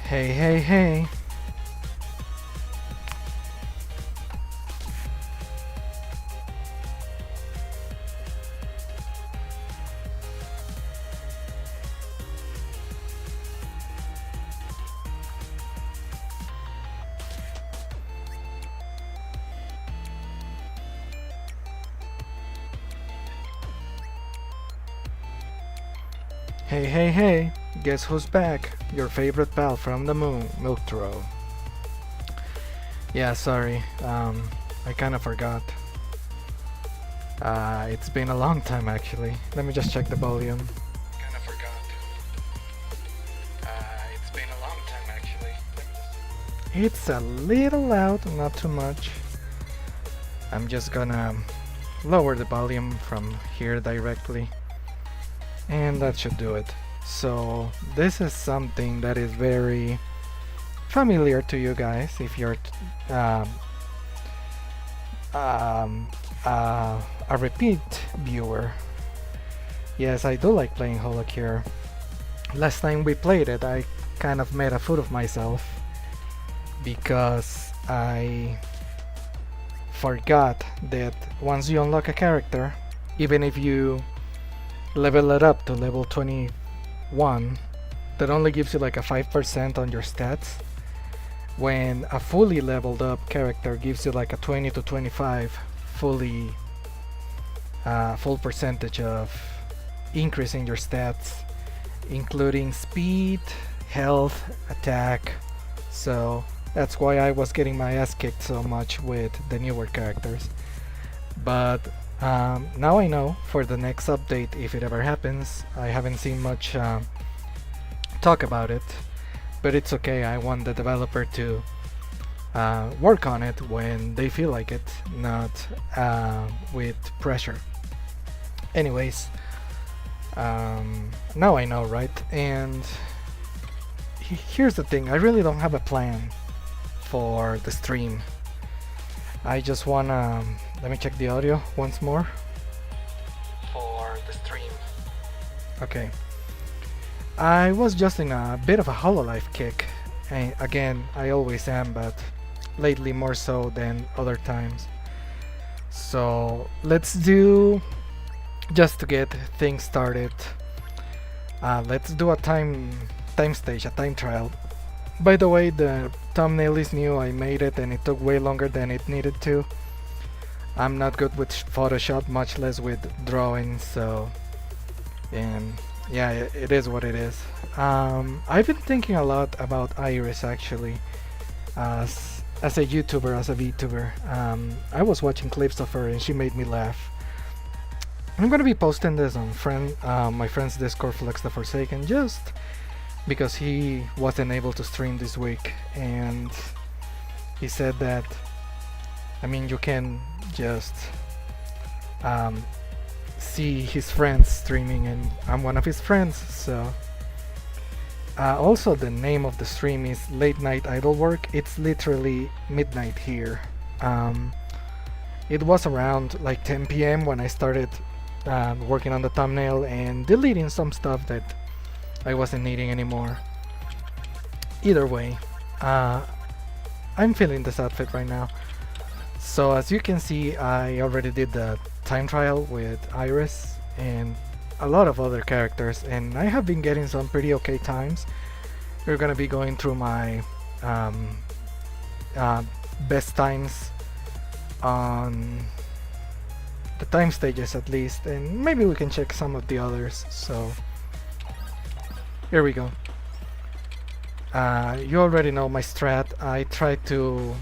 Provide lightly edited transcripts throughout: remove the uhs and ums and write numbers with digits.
Hey, hey, hey. Hey, hey, hey. Guess who's back? Your favorite pal from the moon, Milkthrow. Yeah, sorry. I kinda forgot. It's been a long time actually. Let me just check the volume. Kinda forgot. It's been a long time actually. It's a little loud, not too much. I'm just gonna lower the volume from here directly. And that should do it. So this is something that is very familiar to you guys if you're a repeat viewer. Yes, I do like playing Holocure. Last time we played it, I kind of made a fool of myself because I forgot that once you unlock a character, even if you level it up to level 21, that only gives you like a 5% on your stats, when a fully leveled up character gives you like a 20 to 25 full percentage of increase in your stats, including speed, health, attack. So that's why I was getting my ass kicked so much with the newer characters. But now I know for the next update, if it ever happens. I haven't seen much talk about it, but it's okay. I want the developer to work on it when they feel like it, not with pressure. Anyways, now I know, right? And here's the thing, I really don't have a plan for the stream. I just wanna, let me check the audio once more for the stream. Okay. I was just in a bit of a Hololive kick. And again, I always am, but lately more so than other times. So let's do, just to get things started, let's do a time stage, a time trial. By the way, the thumbnail is new. I made it and it took way longer than it needed to. I'm not good with Photoshop, much less with drawing, so, and yeah, it is what it is. I've been thinking a lot about Irys actually, as a YouTuber, as a VTuber. I was watching clips of her and she made me laugh. I'm gonna be posting this on my friend's Discord, Flex the Forsaken, just because he wasn't able to stream this week, and he said that, I mean, you can just see his friends streaming, and I'm one of his friends. So also the name of the stream is Late Night Idolwork. It's literally midnight here. It was around like 10 p.m. when I started working on the thumbnail and deleting some stuff that I wasn't needing anymore. Either way, I'm feeling this outfit right now. So as you can see, I already did the time trial with Irys and a lot of other characters, and I have been getting some pretty okay times. We're gonna be going through my best times on the time stages at least, and maybe we can check some of the others. So here we go. You already know my strat. I try to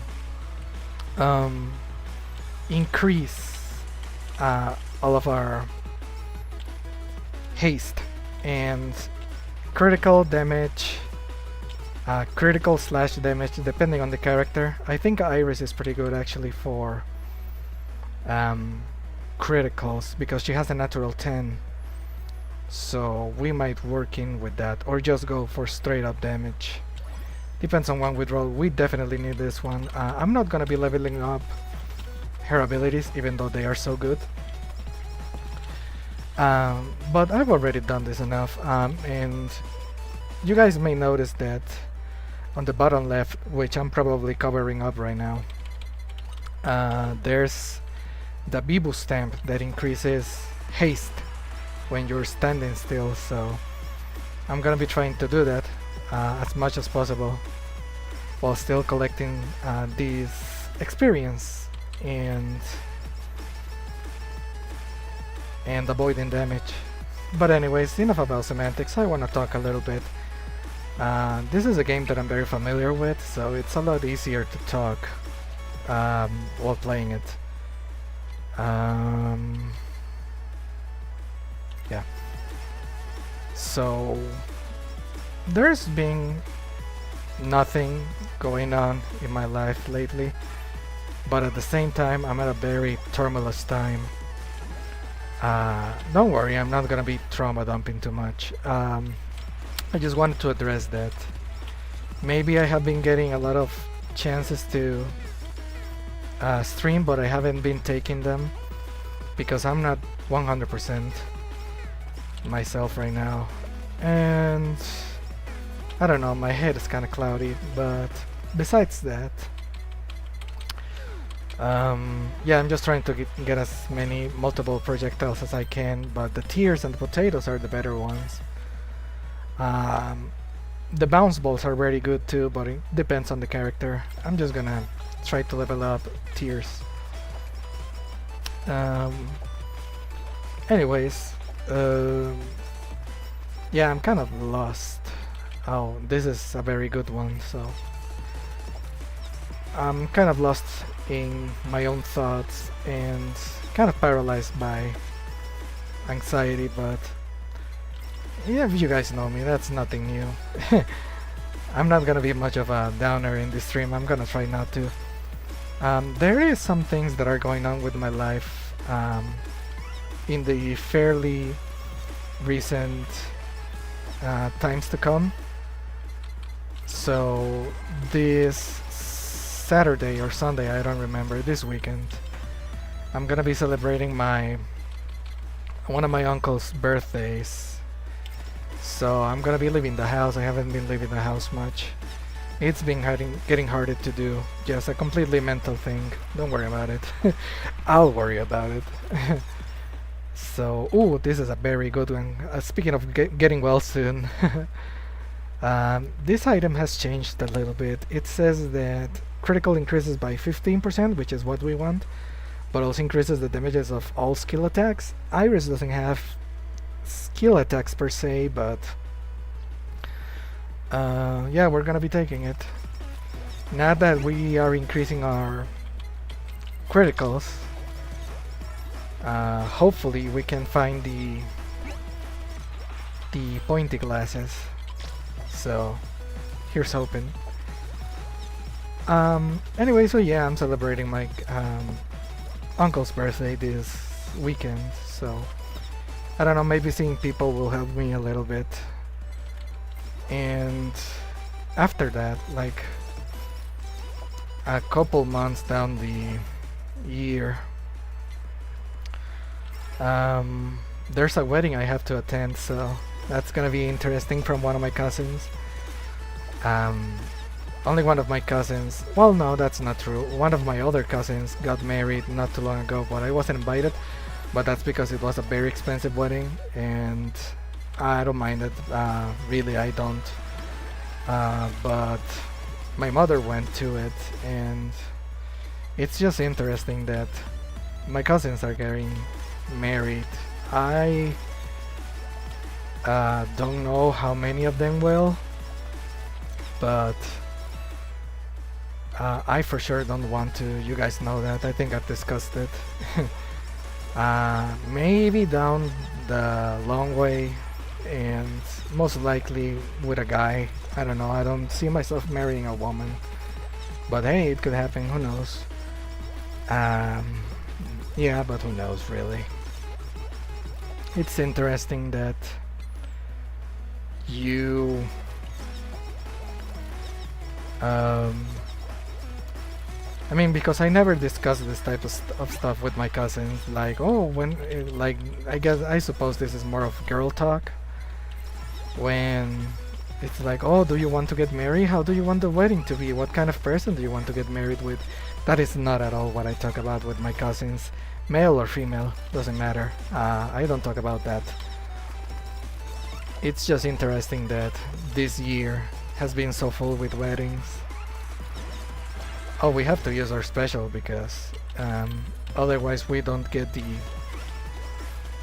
increase all of our haste and critical damage, critical slash damage depending on the character. I think Irys is pretty good actually for criticals because she has a natural 10. So we might work in with that, or just go for straight up damage. Depends on one we roll. We definitely need this one. I'm not gonna be leveling up her abilities, even though they are so good. But I've already done this enough, and you guys may notice that on the bottom left, which I'm probably covering up right now, there's the Bibu stamp that increases haste when you're standing still, so I'm gonna be trying to do that as much as possible while still collecting these experience and avoiding damage. But anyways, enough about semantics. I want to talk a little bit. This is a game that I'm very familiar with, so it's a lot easier to talk while playing it. Yeah. So there's been nothing going on in my life lately, but at the same time I'm at a very tumultuous time. Don't worry, I'm not gonna be trauma dumping too much. I just wanted to address that. Maybe I have been getting a lot of chances to stream, but I haven't been taking them because I'm not 100% myself right now, and I don't know, my head is kind of cloudy. But besides that, yeah, I'm just trying to get as many multiple projectiles as I can, but the tears and the potatoes are the better ones. The bounce balls are very good too, but it depends on the character. I'm just gonna try to level up tears. Anyways, yeah, I'm kind of lost. Oh, this is a very good one. So I'm kind of lost in my own thoughts and kind of paralyzed by anxiety, but yeah, if you guys know me, that's nothing new. I'm not gonna be much of a downer in this stream. I'm gonna try not to. There is some things that are going on with my life in the fairly recent times to come. So this Saturday or Sunday, I don't remember, this weekend, I'm gonna be celebrating one of my uncle's birthdays. So I'm gonna be leaving the house. I haven't been leaving the house much. It's been getting harder to do. Just a completely mental thing. Don't worry about it. I'll worry about it. So, ooh, this is a very good one. Speaking of getting well soon, this item has changed a little bit. It says that critical increases by 15%, which is what we want, but also increases the damages of all skill attacks. Irys doesn't have skill attacks per se, but yeah, we're gonna be taking it. Now that we are increasing our criticals, hopefully we can find the pointy glasses. So here's hoping. Anyway, so yeah, I'm celebrating my uncle's birthday this weekend, so I don't know, maybe seeing people will help me a little bit. And after that, like a couple months down the year, there's a wedding I have to attend, so that's gonna be interesting, from one of my cousins. Only one of my cousins, well, no, that's not true. One of my other cousins got married not too long ago, but I wasn't invited. But that's because it was a very expensive wedding, and I don't mind it. Really, I don't. But my mother went to it, and it's just interesting that my cousins are getting married. I don't know how many of them will, but I for sure don't want to. You guys know that. I think I've discussed it. Maybe down the long way, and most likely with a guy. I don't know, I don't see myself marrying a woman, but hey, it could happen, who knows. Yeah, but who knows, really. It's interesting that you I mean, because I never discuss this type of stuff with my cousins, like, oh, when, like, I suppose this is more of girl talk, when it's like, oh, do you want to get married? How do you want the wedding to be? What kind of person do you want to get married with? That is not at all what I talk about with my cousins. Male or female, doesn't matter. I don't talk about that. It's just interesting that this year has been so full with weddings. Oh, we have to use our special because otherwise we don't get the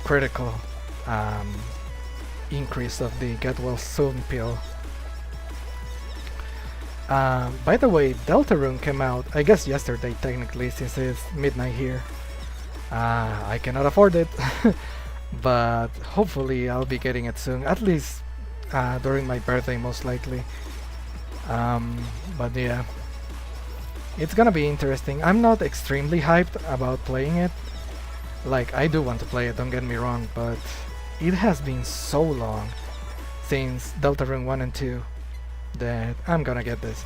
critical increase of the get well soon pill. By the way, Deltarune came out, I guess yesterday technically, since it's midnight here. I cannot afford it, but hopefully I'll be getting it soon, at least during my birthday most likely. But yeah, it's gonna be interesting. I'm not extremely hyped about playing it. Like, I do want to play it, don't get me wrong, but it has been so long since Deltarune 1 and 2 that I'm gonna get this.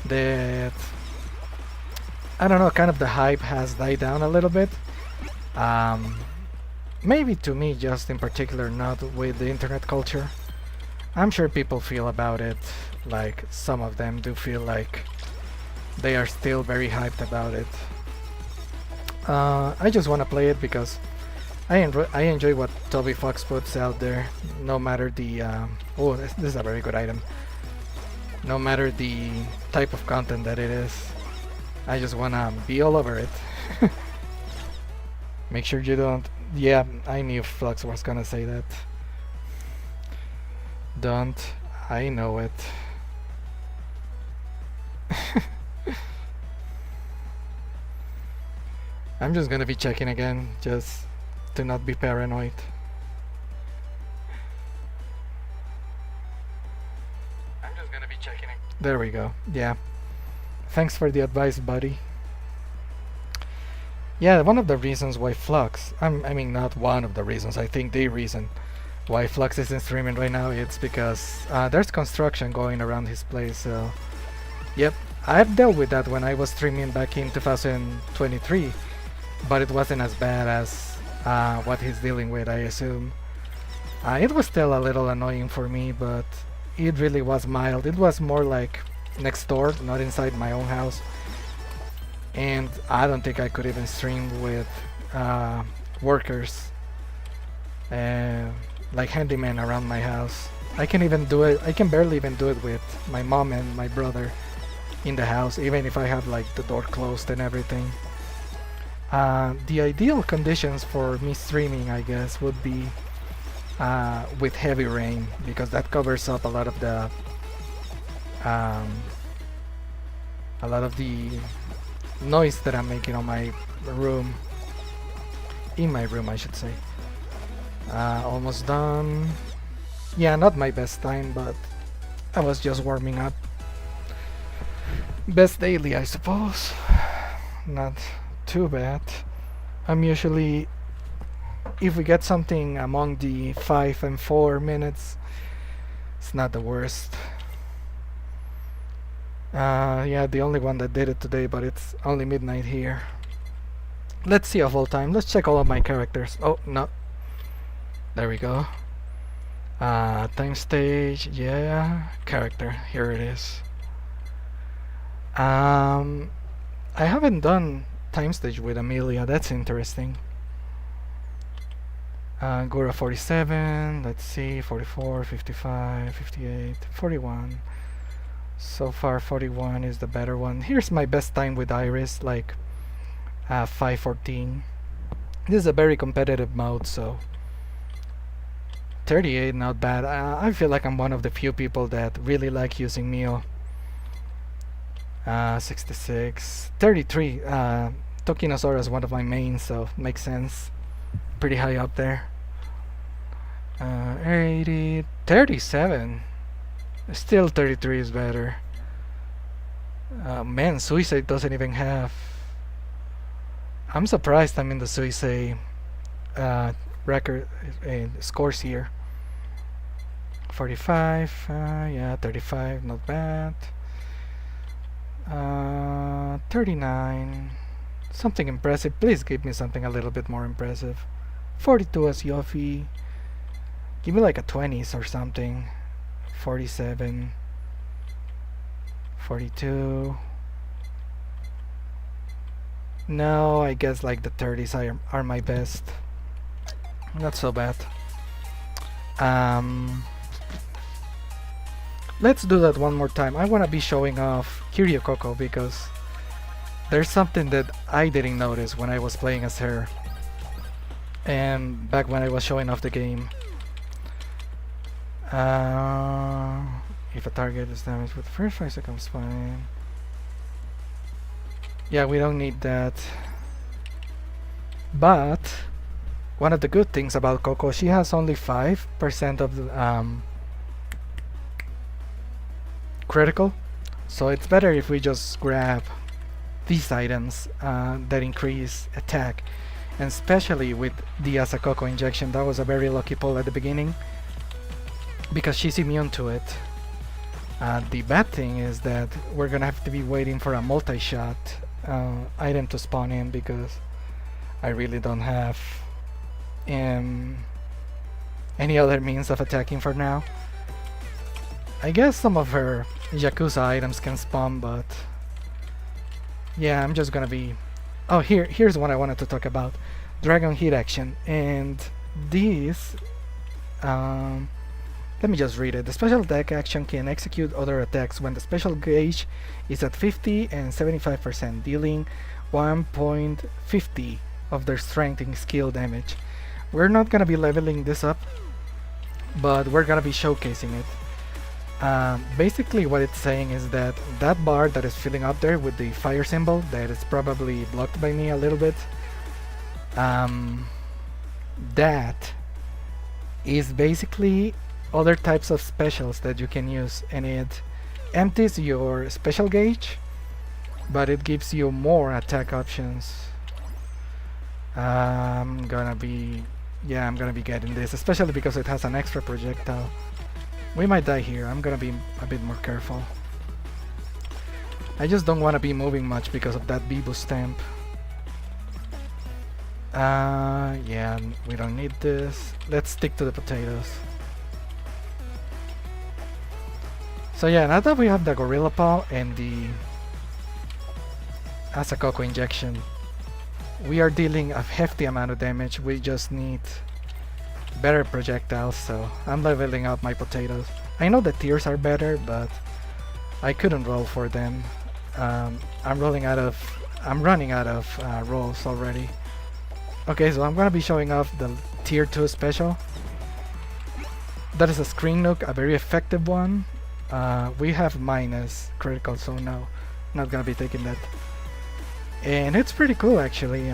That, I don't know, kind of the hype has died down a little bit. Maybe to me just in particular, not with the internet culture. I'm sure people feel about it, like some of them do feel like they are still very hyped about it. I just want to play it because I enjoy what Toby Fox puts out there, no matter the oh, this is a very good item. No matter the type of content that it is, I just wanna be all over it. Make sure you don't. Yeah, I knew Flux was gonna say that. Don't. I know it. I'm just gonna be checking again, just to not be paranoid. I'm just gonna be checking it. There we go. Yeah. Thanks for the advice, buddy. Yeah, one of the reasons why Flux, I mean not one of the reasons, I think the reason why Flux isn't streaming right now, it's because there's construction going around his place, so yep, I've dealt with that when I was streaming back in 2023, but it wasn't as bad as what he's dealing with, I assume. It was still a little annoying for me, but it really was mild. It was more like next door, not inside my own house. And I don't think I could even stream with workers, like handyman around my house. I can even do it. I can barely even do it with my mom and my brother in the house, even if I have like the door closed and everything. The ideal conditions for me streaming, I guess, would be with heavy rain, because that covers up a lot of the noise that I'm making on my room. In my room, I should say. Almost done. Yeah, not my best time, but I was just warming up. Best daily, I suppose. Not too bad. I'm usually, if we get something among the 5 and 4 minutes, it's not the worst. Yeah, the only one that did it today, but it's only midnight here. Let's see a full time. Let's check all of my characters. Oh, no. There we go. Time stage, yeah. Character, here it is. I haven't done time stage with Amelia, that's interesting. Gura 47, let's see, 44, 55, 58, 41. So far 41 is the better one. Here's my best time with Irys, like 5:14. This is a very competitive mode, so 38, not bad. I feel like I'm one of the few people that really like using Mio. 66, 33. Tokinosaur is one of my mains, so makes sense. Pretty high up there. 80, 37. Still 33 is better. Man, Suicide doesn't even have... I'm surprised I'm in the Suicide record scores here. 45, yeah, 35, not bad. 39, something impressive. Please give me something a little bit more impressive. 42 as Yofi. Give me like a 20s or something. 47, 42. No, I guess like the 30s are my best. Not so bad. Let's do that one more time. I want to be showing off Kiryu Coco because there's something that I didn't notice when I was playing as her and back when I was showing off the game. If a target is damaged with the first 5 seconds, fine. Yeah, we don't need that. But one of the good things about Coco, she has only 5% of the critical, so it's better if we just grab these items that increase attack, and especially with the Asakoko injection. That was a very lucky pull at the beginning because she's immune to it. The bad thing is that we're gonna have to be waiting for a multi-shot item to spawn in because I really don't have any other means of attacking for now. I guess some of her Yakuza items can spawn, but yeah, I'm just gonna be... Oh, here's what I wanted to talk about. Dragon Hit action, and these... let me just read it. The special attack action can execute other attacks when the special gauge is at 50 and 75%, dealing 1.50 of their strength in skill damage. We're not gonna be leveling this up, but we're gonna be showcasing it. Basically what it's saying is that that bar that is filling up there with the fire symbol, that is probably blocked by me a little bit, that is basically other types of specials that you can use, and it empties your special gauge, but it gives you more attack options. I'm gonna be getting this, especially because it has an extra projectile. We might die here. I'm gonna be a bit more careful. I just don't want to be moving much because of that Bibu stamp. Yeah, we don't need this. Let's stick to the potatoes. So yeah, now that we have the Gorilla Paw and the Asakoko injection, we are dealing a hefty amount of damage. We just need better projectiles, so I'm leveling up my potatoes. I know the tiers are better, but I couldn't roll for them. I'm running out of rolls already. Okay, so I'm gonna be showing off the tier 2 special. That is a screen nuke, a very effective one. We have minus critical, so no, not gonna be taking that. And it's pretty cool actually.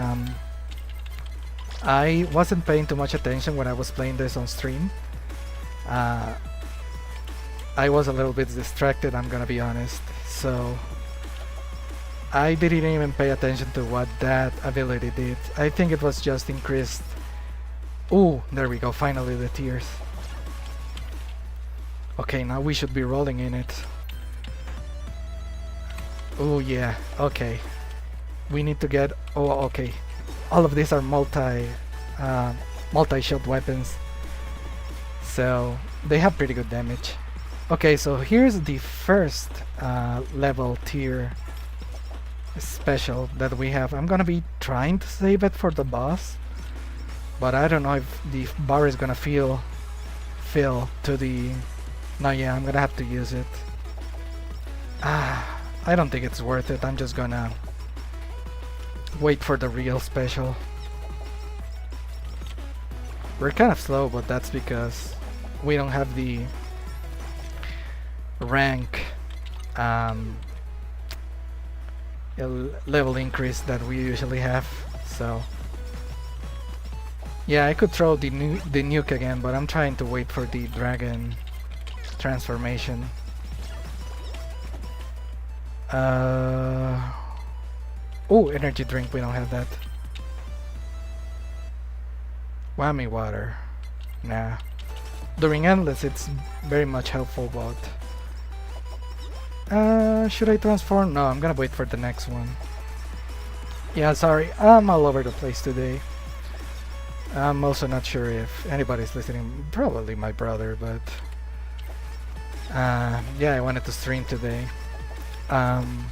I wasn't paying too much attention when I was playing this on stream. I was a little bit distracted, I'm gonna be honest, so I didn't even pay attention to what that ability did. I think it was just increased... Ooh, there we go, finally the tears. Okay, now we should be rolling in it. Oh yeah, okay. We need to get... Oh, okay. All of these are multi-shot weapons, so they have pretty good damage. Okay, so here's the first level tier special that we have. I'm gonna be trying to save it for the boss, but I don't know if the bar is gonna fill to the... No, yeah, I'm gonna have to use it. I don't think it's worth it. I'm just gonna wait for the real special. We're kind of slow, but that's because we don't have the rank level increase that we usually have, so yeah, I could throw the nuke again, but I'm trying to wait for the dragon transformation. Oh, energy drink, we don't have that. Whammy water. Nah. During Endless it's very much helpful, but... should I transform? No, I'm gonna wait for the next one. Yeah, sorry, I'm all over the place today. I'm also not sure if anybody's listening. Probably my brother, but... Yeah, I wanted to stream today. Um,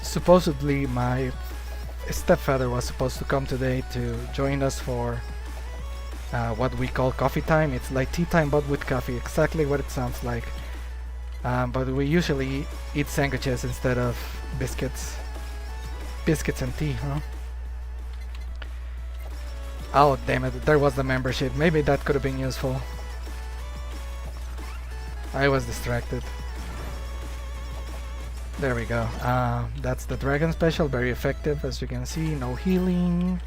Supposedly my stepfather was supposed to come today to join us for what we call coffee time. It's like tea time but with coffee, exactly what it sounds like. But we usually eat sandwiches instead of biscuits. Biscuits and tea, huh? Oh, damn it, there was the membership. Maybe that could have been useful. I was distracted. There we go. That's the dragon special, very effective as you can see. No healing.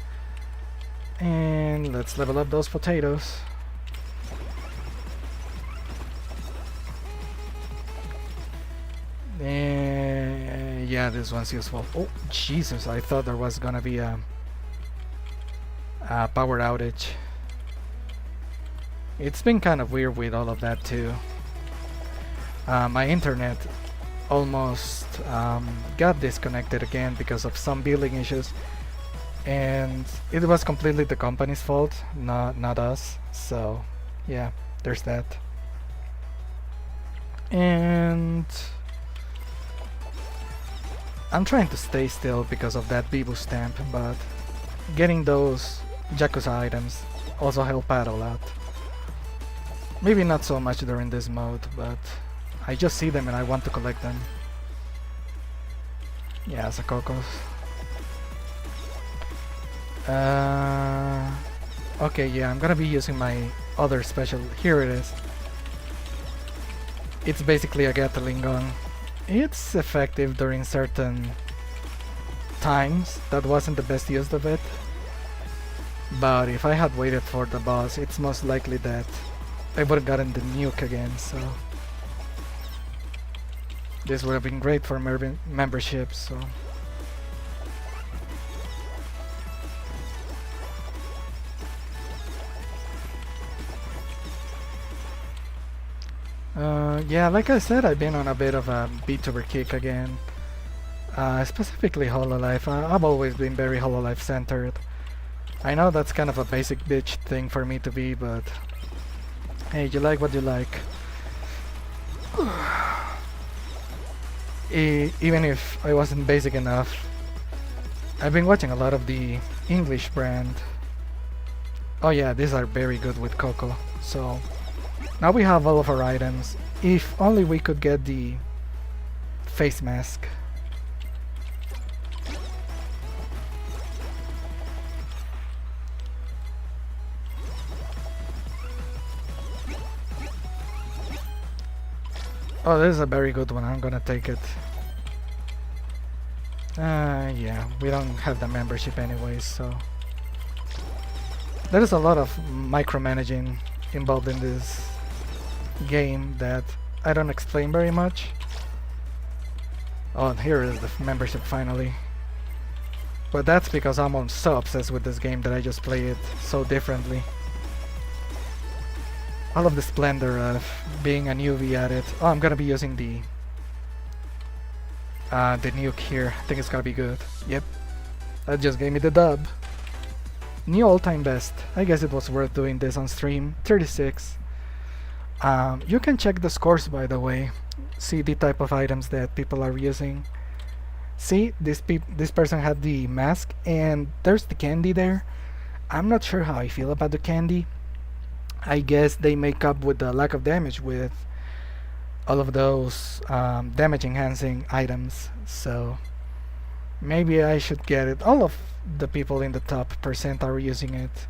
And let's level up those potatoes. Yeah, this one's useful. Oh, Jesus, I thought there was gonna be a power outage. It's been kind of weird with all of that too. My internet almost got disconnected again because of some billing issues, and it was completely the company's fault, not us. So yeah, there's that. And I'm trying to stay still because of that Bibu stamp, but getting those Yakuza items also help out a lot. Maybe not so much during this mode, but I just see them and I want to collect them. Yeah, Sakokos. Okay, yeah, I'm gonna be using my other special. Here it is. It's basically a Gatling gun. It's effective during certain times. That wasn't the best use of it. But if I had waited for the boss, it's most likely that I would have gotten the nuke again, so this would have been great for membership, so yeah, like I said, I've been on a bit of a VTuber kick again. Specifically Hololive. I've always been very Hololive centered. I know that's kind of a basic bitch thing for me to be, but hey, you like what you like. Even if I wasn't basic enough, I've been watching a lot of the English brand. Oh yeah, these are very good with Coco. So now we have all of our items. If only we could get the face mask. Oh, this is a very good one. I'm gonna take it. Yeah, we don't have the membership anyways, so there is a lot of micromanaging involved in this game that I don't explain very much. Oh, here is the membership finally. But that's because I'm so obsessed with this game that I just play it so differently. All of the splendor of being a newbie at it. Oh, I'm gonna be using the nuke here. I think it's gonna be good. Yep, that just gave me the dub. New all-time best. I guess it was worth doing this on stream. 36. You can check the scores, by the way. See the type of items that people are using. See, this person had the mask, and there's the candy there. I'm not sure how I feel about the candy. I guess they make up with the lack of damage with all of those damage enhancing items, so maybe I should get it. All of the people in the top percent are using it.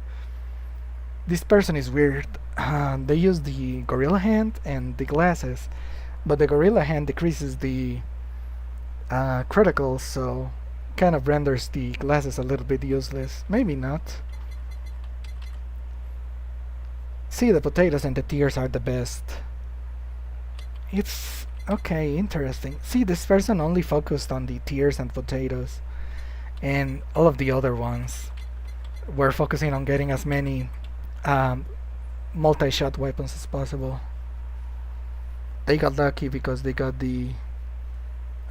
This person is weird. They use the gorilla hand and the glasses, but the gorilla hand decreases the critical, so kind of renders the glasses a little bit useless. Maybe not. See, the potatoes and the tears are the best. It's okay, interesting. See, this person only focused on the tears and potatoes, and all of the other ones were focusing on getting as many multi-shot weapons as possible. They got lucky because they got the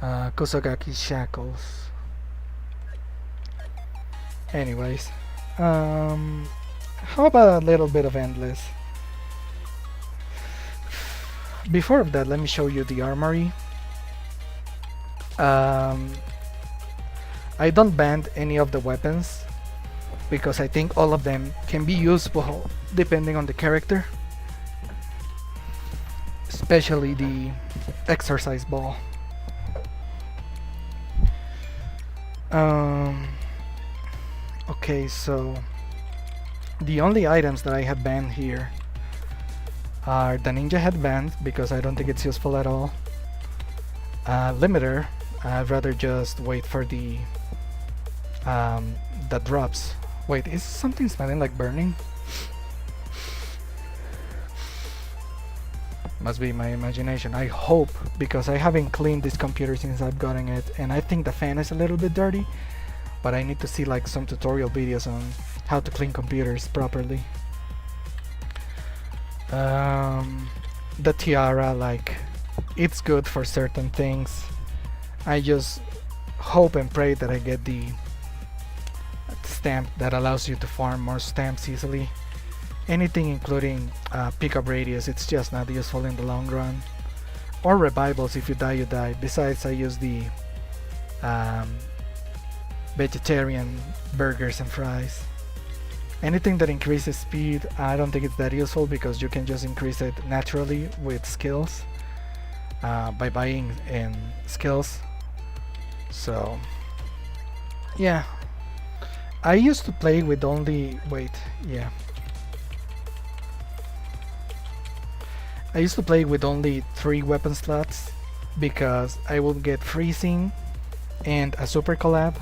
Kusagaki shackles. Anyways, how about a little bit of endless? Before of that, let me show you the armory. I don't ban any of the weapons because I think all of them can be useful depending on the character, especially the exercise ball. Okay, so the only items that I have banned here are the ninja headband because I don't think it's useful at all. Limiter, I'd rather just wait for the drops. Wait, is something smelling like burning? Must be my imagination. I hope, because I haven't cleaned this computer since I've gotten it, and I think the fan is a little bit dirty, but I need to see like some tutorial videos on how to clean computers properly. The tiara, like, it's good for certain things. I just hope and pray that I get the stamp that allows you to farm more stamps easily. Anything including pickup radius, it's just not useful in the long run. Or revivals, if you die, you die. Besides, I use the vegetarian burgers and fries. Anything that increases speed, I don't think it's that useful because you can just increase it naturally with skills by buying in skills. So yeah, I used to play with only I used to play with only 3 weapon slots because I would get freezing and a super collab.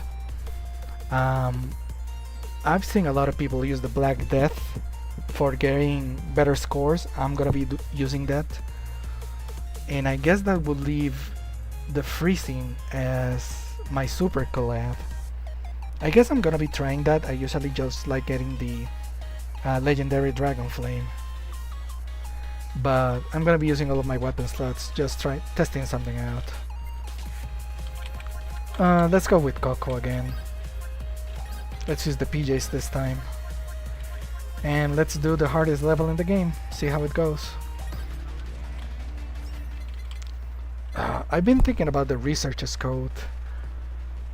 I've seen a lot of people use the Black Death for getting better scores. I'm gonna be using that, and I guess that would leave the freezing as my super collab. I guess I'm gonna be trying that. I usually just like getting the legendary Dragon Flame, but I'm gonna be using all of my weapon slots, just testing something out. Let's go with Coco again. Let's use the PJs this time, and let's do the hardest level in the game, see how it goes. I've been thinking about the researcher's code.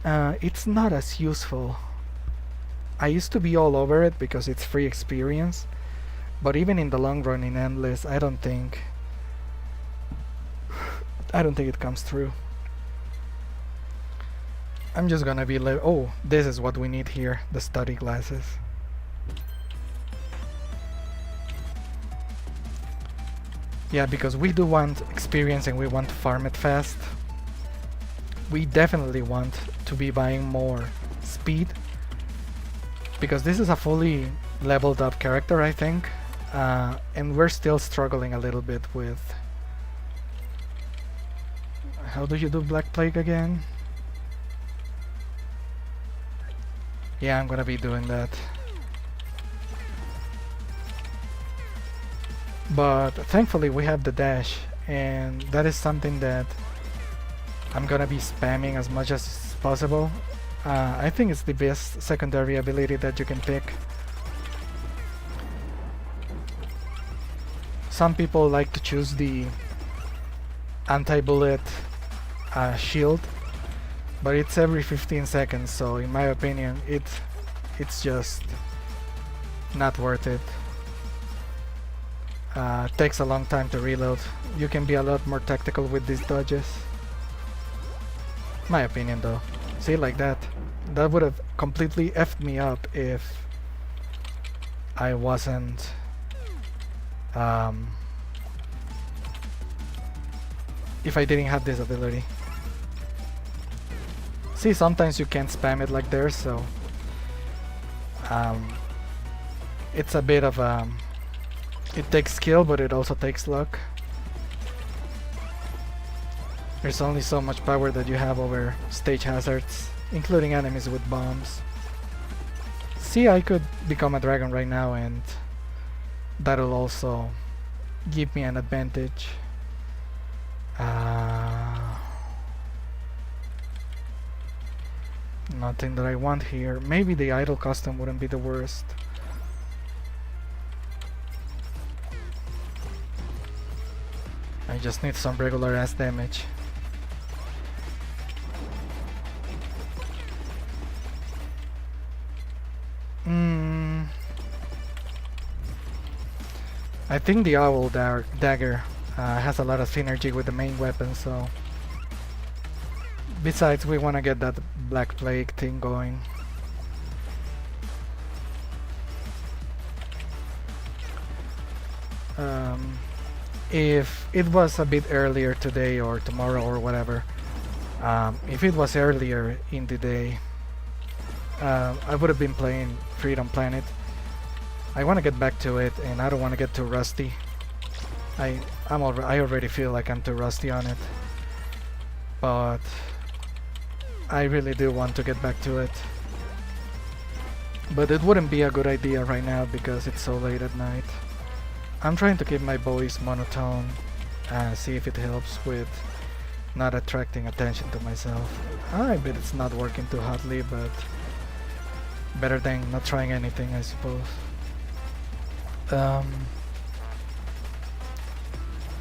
It's not as useful. I used to be all over it because it's free experience, but even in the long run in Endless, I don't think it comes through. I'm just gonna be like, oh, this is what we need here, the study glasses. Yeah, because we do want experience and we want to farm it fast. We definitely want to be buying more speed, because this is a fully leveled up character, I think, and we're still struggling a little bit with... How do you do Black Plague again? Yeah, I'm gonna be doing that. But thankfully we have the dash, and that is something that I'm gonna be spamming as much as possible. I think it's the best secondary ability that you can pick. Some people like to choose the anti-bullet shield, but it's every 15 seconds, so in my opinion it's just not worth it. Takes a long time to reload. You can be a lot more tactical with these dodges. My opinion though. See, like that. That would have completely effed me up if I wasn't if I didn't have this ability. See, sometimes you can't spam it like there, so it's a bit of it takes skill, but it also takes luck. There's only so much power that you have over stage hazards, including enemies with bombs. See, I could become a dragon right now, and that'll also give me an advantage. Nothing that I want here. Maybe the idol custom wouldn't be the worst. I just need some regular ass damage. I think the owl dagger has a lot of synergy with the main weapon, so besides we want to get that black plague thing going. If it was a bit earlier today or tomorrow or whatever, if it was earlier in the day, I would have been playing Freedom Planet. I want to get back to it, and I don't want to get too rusty. I already feel like I'm too rusty on it, but I really do want to get back to it. But it wouldn't be a good idea right now because it's so late at night. I'm trying to keep my voice monotone, see if it helps with not attracting attention to myself. I bet it's not working too hotly, but better than not trying anything, I suppose.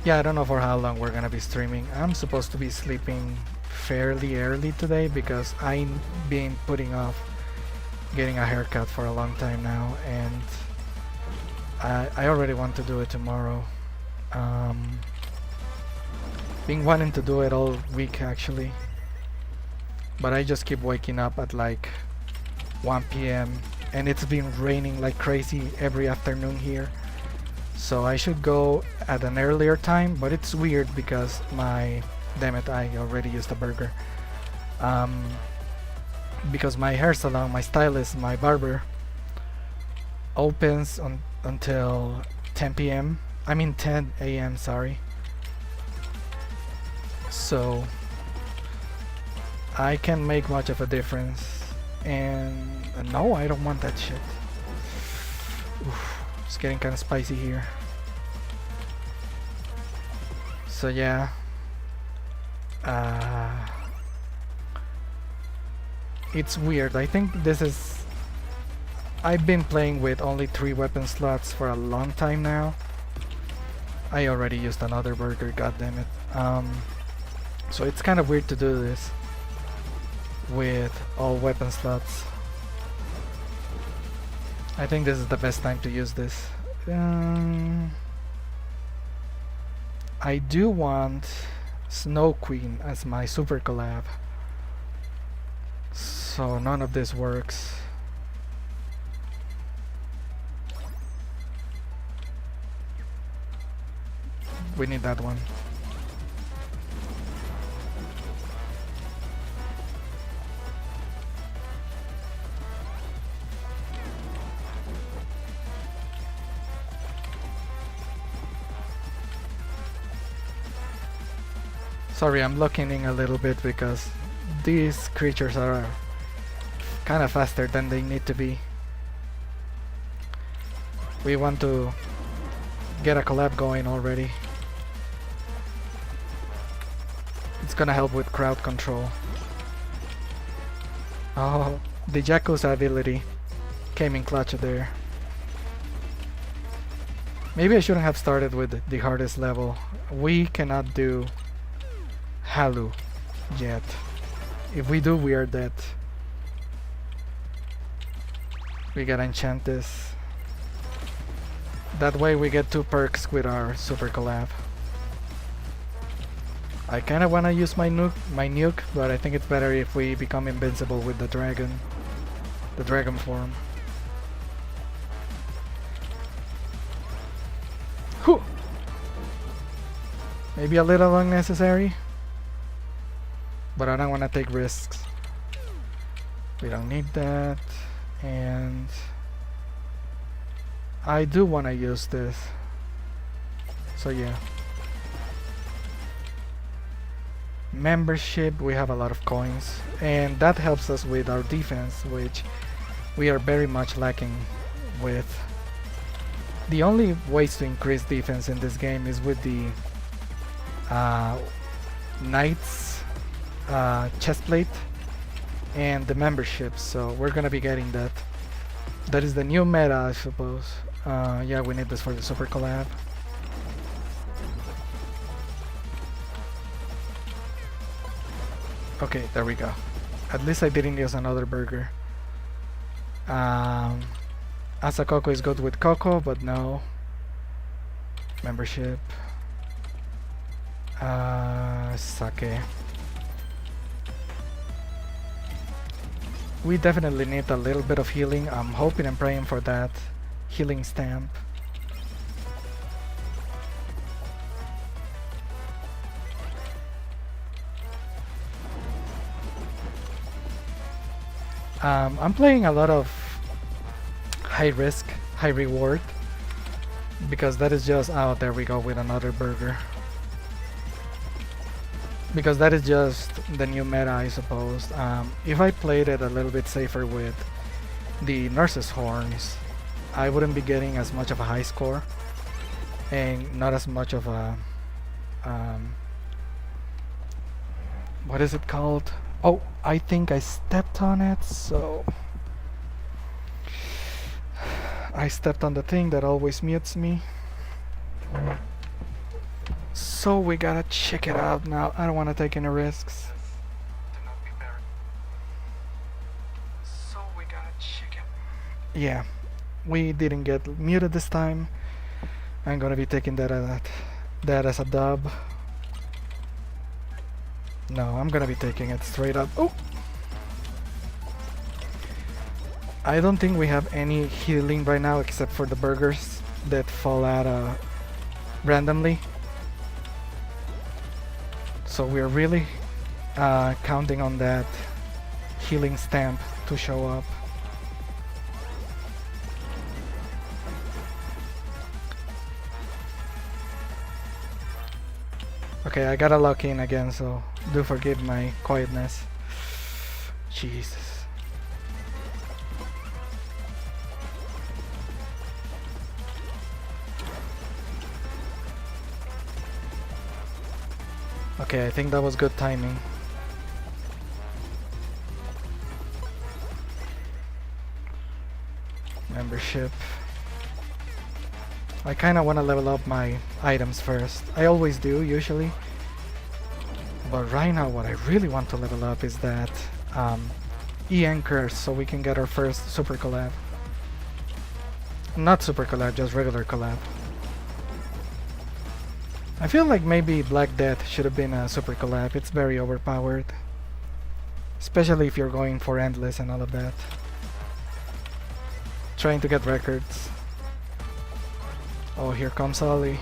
Yeah, I don't know for how long we're gonna be streaming. I'm supposed to be sleeping fairly early today because I've been putting off getting a haircut for a long time now, and I already want to do it tomorrow. Been wanting to do it all week actually, but I just keep waking up at like 1 p.m. and it's been raining like crazy every afternoon here, so I should go at an earlier time, but it's weird because damn it, I already used a burger. Because my hair salon, my stylist, my barber opens until 10 p.m. I mean 10 a.m. sorry. So I can't make much of a difference, and no, I don't want that shit. Oof, it's getting kind of spicy here. So yeah, it's weird. I think this is... I've been playing with only 3 weapon slots for a long time now. I already used another burger, goddammit. So it's kind of weird to do this with all weapon slots. I think this is the best time to use this. I do want Snow Queen as my super collab, so none of this works. We need that one. Sorry, I'm looking in a little bit because these creatures are kind of faster than they need to be. We want to get a collab going already. It's gonna help with crowd control. Oh, the Yakuza ability came in clutch there. Maybe I shouldn't have started with the hardest level. We cannot do Houshou yet. If we do, we are dead. We gotta enchant this. That way we get 2 perks with our super collab. I kinda wanna use my nuke, but I think it's better if we become invincible with the dragon form. Whew. Maybe a little unnecessary, but I don't wanna take risks. We don't need that, and I do wanna use this. So yeah. Membership, we have a lot of coins, and that helps us with our defense, which we are very much lacking with. The only ways to increase defense in this game is with the Knights chestplate and the membership, so we're gonna be getting that. That is the new meta, I suppose. Yeah, we need this for the super collab. Okay, there we go. At least I didn't use another burger. Asa Coco is good with Coco, but no. Membership. Sake. We definitely need a little bit of healing. I'm hoping and praying for that healing stamp. I'm playing a lot of high risk, high reward, because that is just, oh, there we go with another burger. Because that is just the new meta, I suppose. If I played it a little bit safer with the nurse's horns, I wouldn't be getting as much of a high score and not as much of a what is it called? Oh, I think I stepped on it, so I stepped on the thing that always mutes me. So we gotta check it out now. I don't want to take any risks. So we gotta check it. Yeah, we didn't get muted this time. I'm gonna be taking that as a dub. No, I'm gonna be taking it straight up. Oh! I don't think we have any healing right now except for the burgers that fall out randomly. So we're really counting on that healing stamp to show up. Okay, I gotta lock in again, so do forgive my quietness. Jesus. Okay, I think that was good timing. Membership. I kinda wanna level up my items first. I always do, usually. But right now what I really want to level up is that EN curse, so we can get our first super collab. Not super collab, just regular collab. I feel like maybe Black Death should have been a super collab. It's very overpowered. Especially if you're going for endless and all of that. Trying to get records. Oh, here comes Ollie.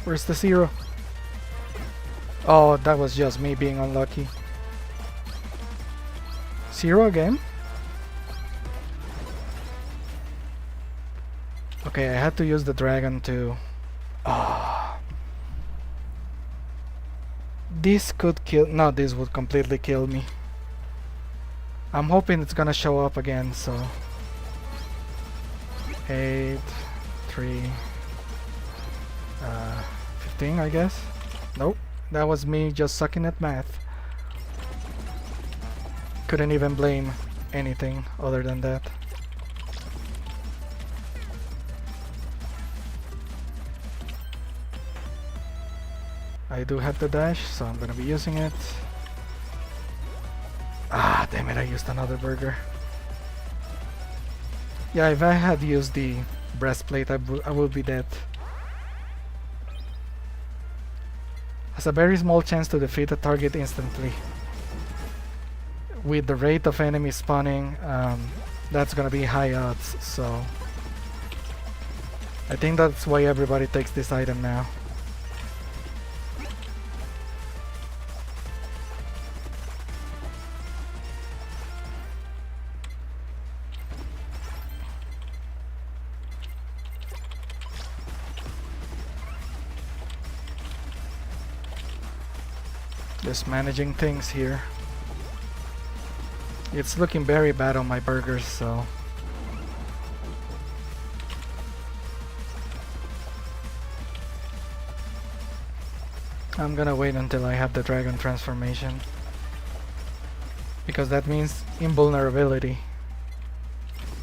Where's the 0? Oh, that was just me being unlucky. 0 again? Okay, I had to use the dragon to... Ah. This could kill... No, this would completely kill me. I'm hoping it's gonna show up again, so... 8, 3... 15, I guess? Nope, that was me just sucking at math. Couldn't even blame anything other than that. I do have the dash, so I'm gonna be using it. Ah, damn it, I used another burger. Yeah, if I had used the breastplate, I would be dead. Has a very small chance to defeat a target instantly. With the rate of enemies spawning, that's gonna be high odds, so... I think that's why everybody takes this item now. Just managing things here. It's looking very bad on my burgers, so... I'm gonna wait until I have the dragon transformation, because that means invulnerability,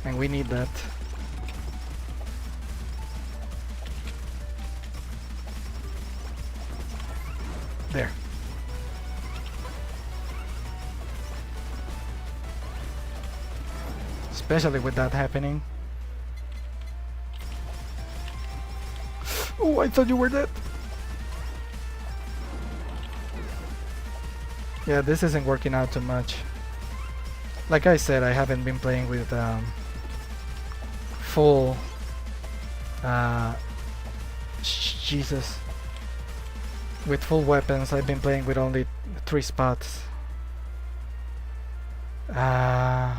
and we need that. There. Especially with that happening. Oh, I thought you were dead. Yeah, this isn't working out too much. Like I said, I haven't been playing with full Jesus. With full weapons. I've been playing with only 3 spots. Yeah.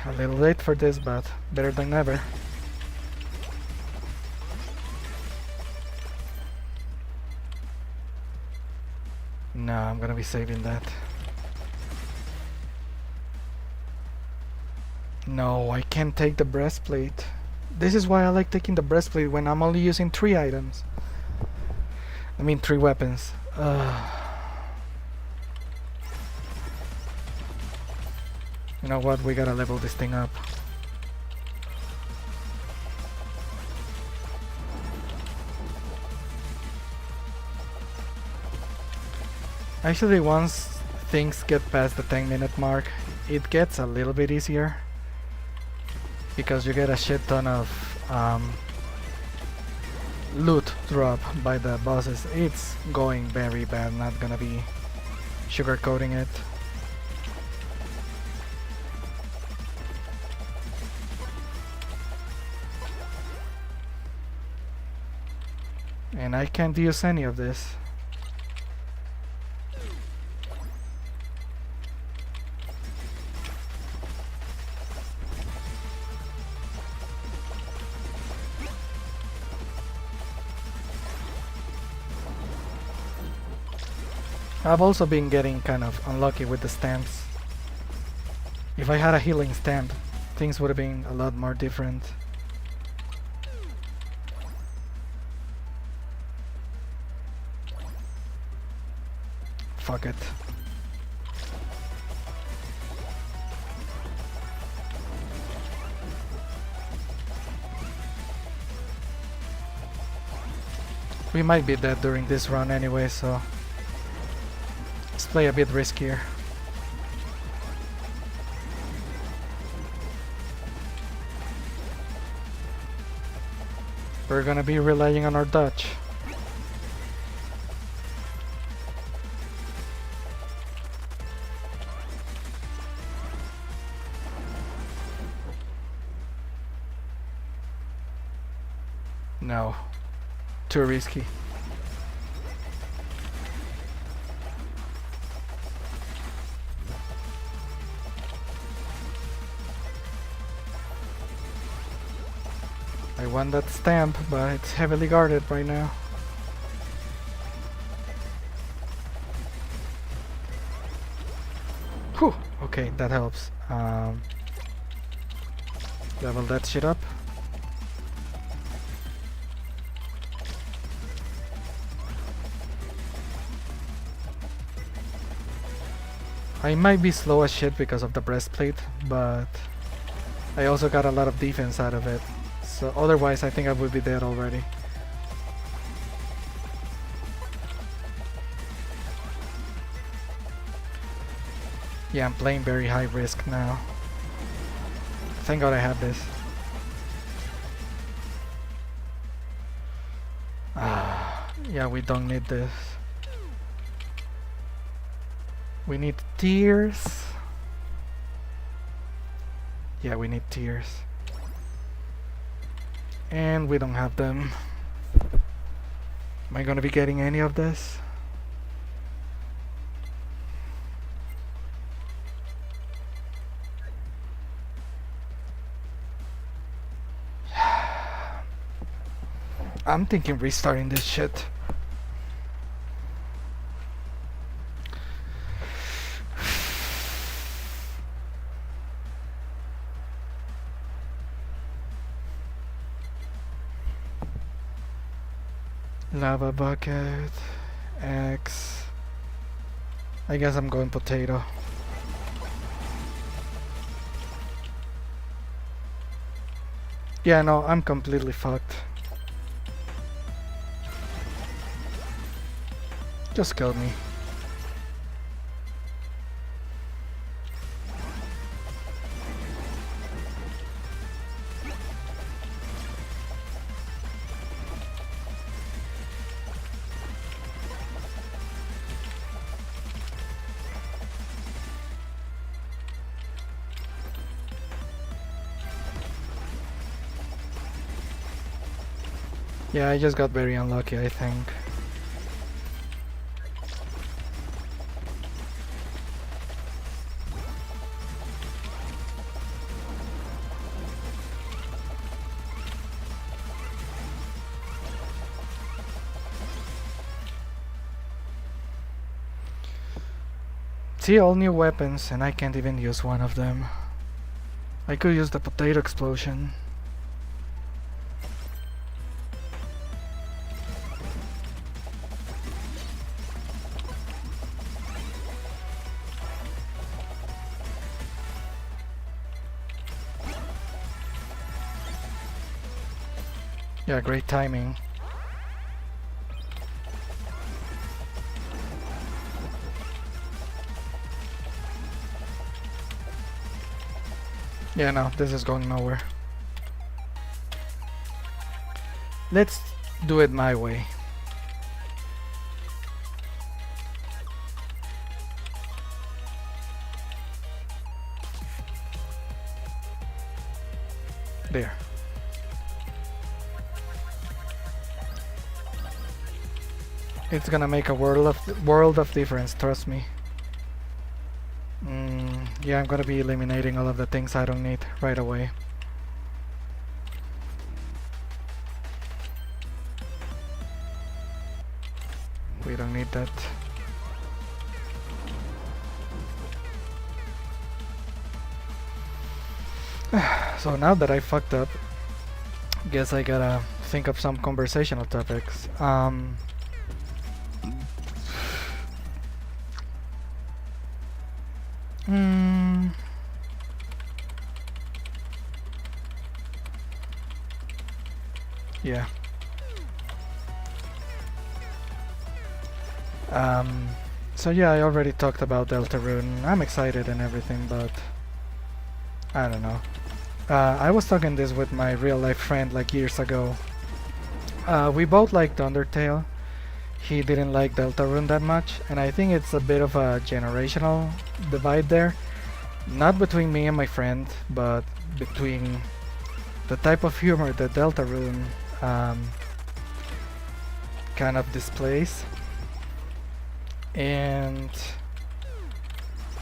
A little late for this, but better than never. No, I'm gonna be saving that. No, I can't take the breastplate. This is why I like taking the breastplate when I'm only using 3 items. I mean 3 weapons. You know what, we gotta level this thing up. Actually, once things get past the 10-minute mark, it gets a little bit easier, because you get a shit ton of loot drop by the bosses. It's going very bad, not gonna be sugarcoating it. And I can't use any of this. I've also been getting kind of unlucky with the stamps. If I had a healing stamp, things would have been a lot more different. Fuck it. We might be dead during this run anyway, so let's play a bit riskier. We're gonna be relying on our dodge. No, too risky. I want that stamp, but it's heavily guarded right now. Whew, okay, that helps. Level that shit up. I might be slow as shit because of the breastplate, but I also got a lot of defense out of it. So otherwise I think I would be dead already. Yeah, I'm playing very high risk now. Thank God I have this. Yeah, we don't need this. We need tears. Yeah, we need tears. And we don't have them. Am I gonna be getting any of this? I'm thinking restarting this shit. Lava bucket. X. I guess I'm going potato. Yeah, no, I'm completely fucked. Just kill me. Yeah, I just got very unlucky, I think. See, all new weapons, and I can't even use one of them. I could use the potato explosion. Yeah, great timing. Yeah, no, this is going nowhere. Let's do it my way. There. It's gonna make a world of difference, trust me. Yeah, I'm gonna be eliminating all of the things I don't need right away. We don't need that. So now that I fucked up, guess I gotta think of some conversational topics. Yeah. So yeah, I already talked about Deltarune. I'm excited and everything, but I don't know. I was talking this with my real life friend like years ago. We both liked Undertale. He didn't like Deltarune that much, and I think it's a bit of a generational divide there. Not between me and my friend, but between the type of humor that Deltarune kind of displays. And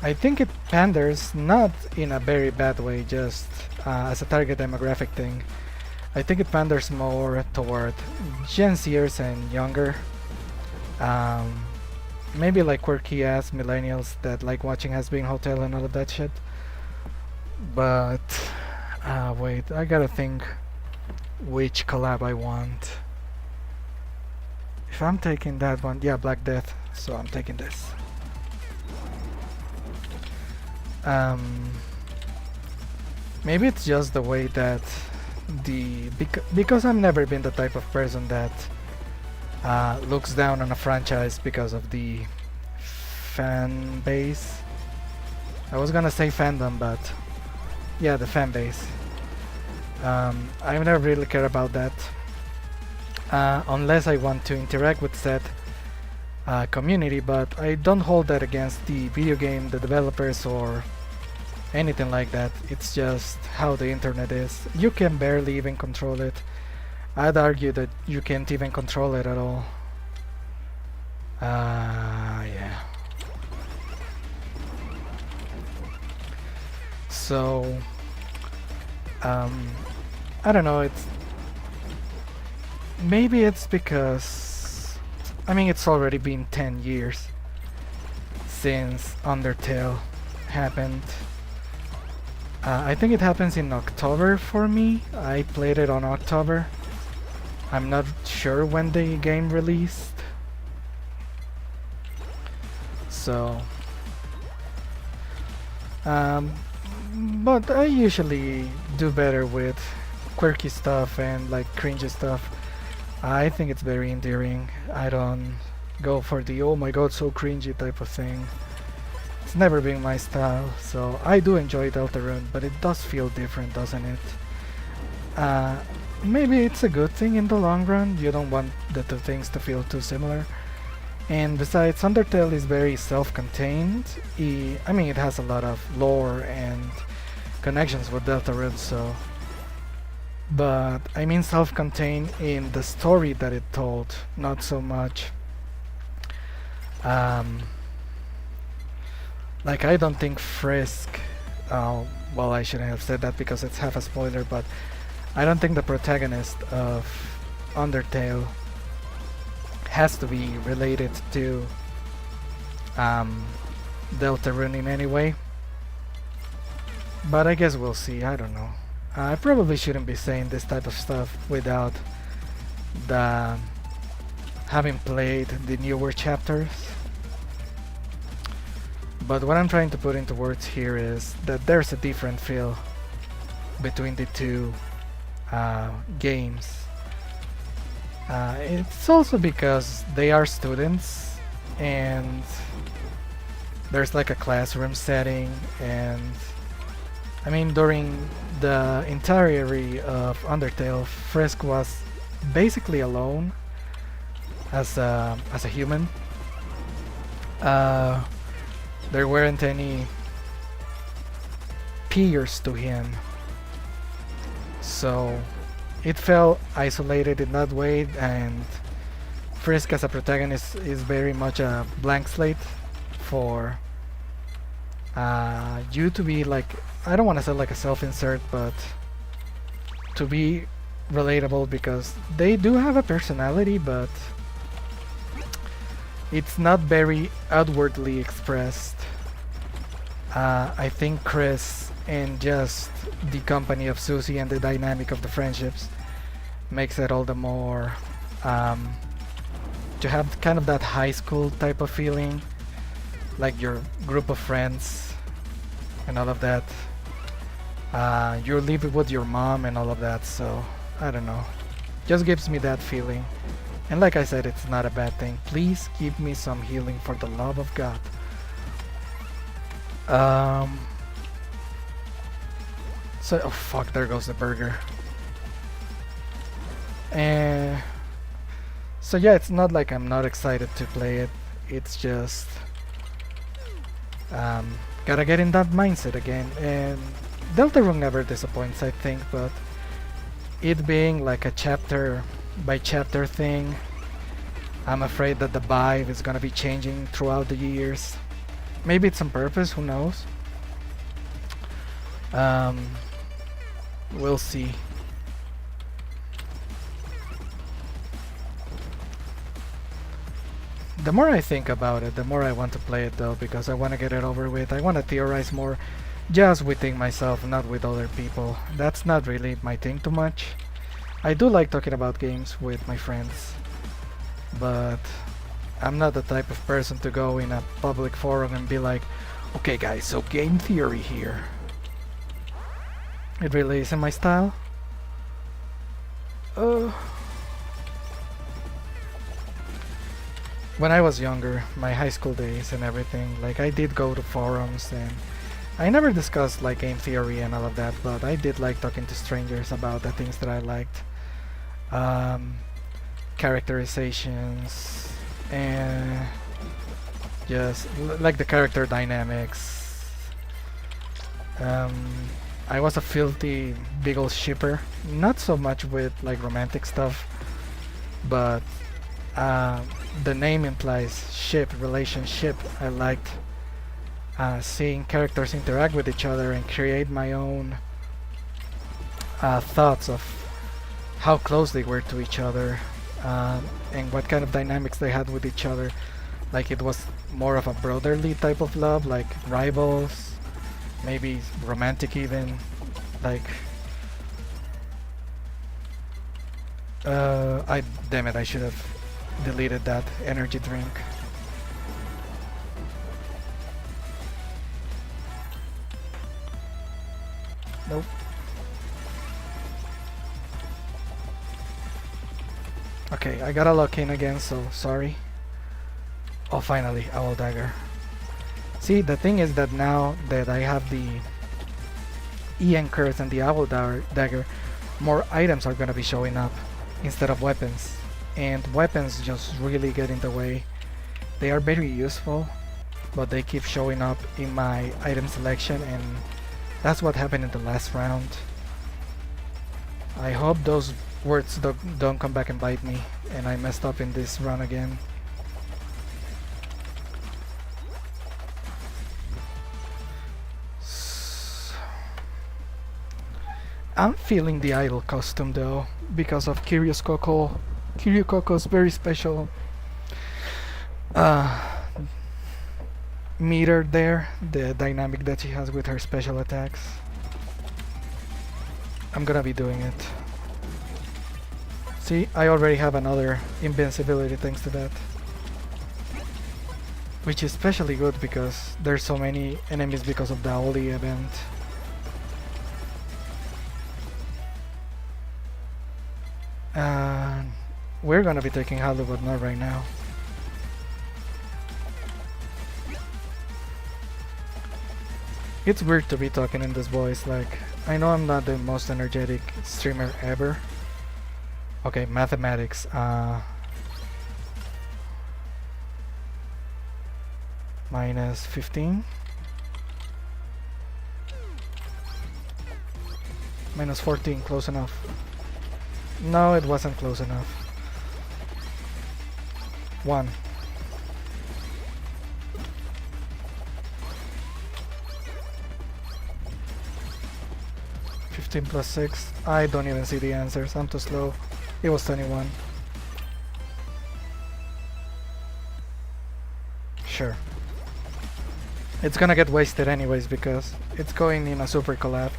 I think it panders, not in a very bad way, just as a target demographic thing. I think it panders more toward Gen Zers and younger. Maybe like quirky ass millennials that like watching Has-Been Hotel and all of that shit. But wait, I gotta think which collab I want. If I'm taking that one, yeah, Black Death, so I'm taking this. Maybe it's just the way that because I've never been the type of person that looks down on a franchise because of the fan base. I was gonna say fandom, but yeah, the fan base. I never really care about that unless I want to interact with said community, but I don't hold that against the video game, the developers, or anything like that. It's just how the internet is. You can barely even control it. I'd argue that you can't even control it at all. Yeah. So, I don't know, maybe it's because, I mean, it's already been 10 years since Undertale happened. I think it happens in October for me. I played it on October. I'm not sure when the game released. So, but I usually do better with quirky stuff and like cringy stuff. I think it's very endearing. I don't go for the oh my god so cringy type of thing. It's never been my style, so I do enjoy Deltarune, but it does feel different, doesn't it? Maybe it's a good thing in the long run. You don't want the two things to feel too similar. And besides, Undertale is very self-contained. I mean, it has a lot of lore and connections with Deltarune, so... But, I mean self-contained in the story that it told, not so much... like, I don't think Frisk... well, I shouldn't have said that because it's half a spoiler, but... I don't think the protagonist of Undertale has to be related to Deltarune in any way. But I guess we'll see, I don't know. I probably shouldn't be saying this type of stuff without having played the newer chapters. But what I'm trying to put into words here is that there's a different feel between the two games. It's also because they are students and there's like a classroom setting, and I mean during the entirety of Undertale, Frisk was basically alone as a human. There weren't any peers to him, so it felt isolated in that way, and Frisk as a protagonist is very much a blank slate for you to be like, I don't want to say like a self-insert, but to be relatable, because they do have a personality, but it's not very outwardly expressed. I think Chris and just the company of Susie and the dynamic of the friendships makes it all the more to have kind of that high school type of feeling, like your group of friends and all of that. You're living with your mom and all of that, so I don't know, just gives me that feeling. And like I said, it's not a bad thing. Please give me some healing for the love of God. So, oh fuck, there goes the burger. And so yeah, it's not like I'm not excited to play it. It's just gotta get in that mindset again. And Deltarune never disappoints, I think, but it being like a chapter by chapter thing, I'm afraid that the vibe is gonna be changing throughout the years. Maybe it's on purpose, who knows? We'll see. The more I think about it, the more I want to play it though, because I want to get it over with. I want to theorize more just within myself, not with other people. That's not really my thing too much. I do like talking about games with my friends, but I'm not the type of person to go in a public forum and be like, okay guys, so game theory here. It really isn't my style. When I was younger, my high school days and everything, like I did go to forums, and I never discussed like game theory and all of that, but I did like talking to strangers about the things that I liked. Characterizations and just like the character dynamics. I was a filthy big ol' shipper, not so much with like romantic stuff, but the name implies ship, relationship. I liked seeing characters interact with each other and create my own thoughts of how close they were to each other, and what kind of dynamics they had with each other. Like it was more of a brotherly type of love, like rivals, maybe romantic even, like Damn it, I should have deleted that energy drink. Nope. Okay, I gotta lock in again, so sorry. Oh, finally, Owl Dagger. See, the thing is that now that I have the Ian Curse and the Owl Dagger, more items are gonna be showing up instead of weapons. And weapons just really get in the way. They are very useful, but they keep showing up in my item selection, and that's what happened in the last round. I hope those words don't come back and bite me, and I messed up in this run again. I'm feeling the idol costume though, because of Kiryu Coco. Kiryu Coco's very special meter there, the dynamic that she has with her special attacks. I'm gonna be doing it. See, I already have another invincibility thanks to that. Which is especially good because there's so many enemies because of the Oli event. We're gonna be taking Halu, but not right now. It's weird to be talking in this voice, like, I know I'm not the most energetic streamer ever. Okay, mathematics, minus 15. Minus 14, close enough. No, it wasn't close enough. 1. Plus 6. I don't even see the answers. I'm too slow. It was 21. Sure. It's gonna get wasted anyways because it's going in a super collab.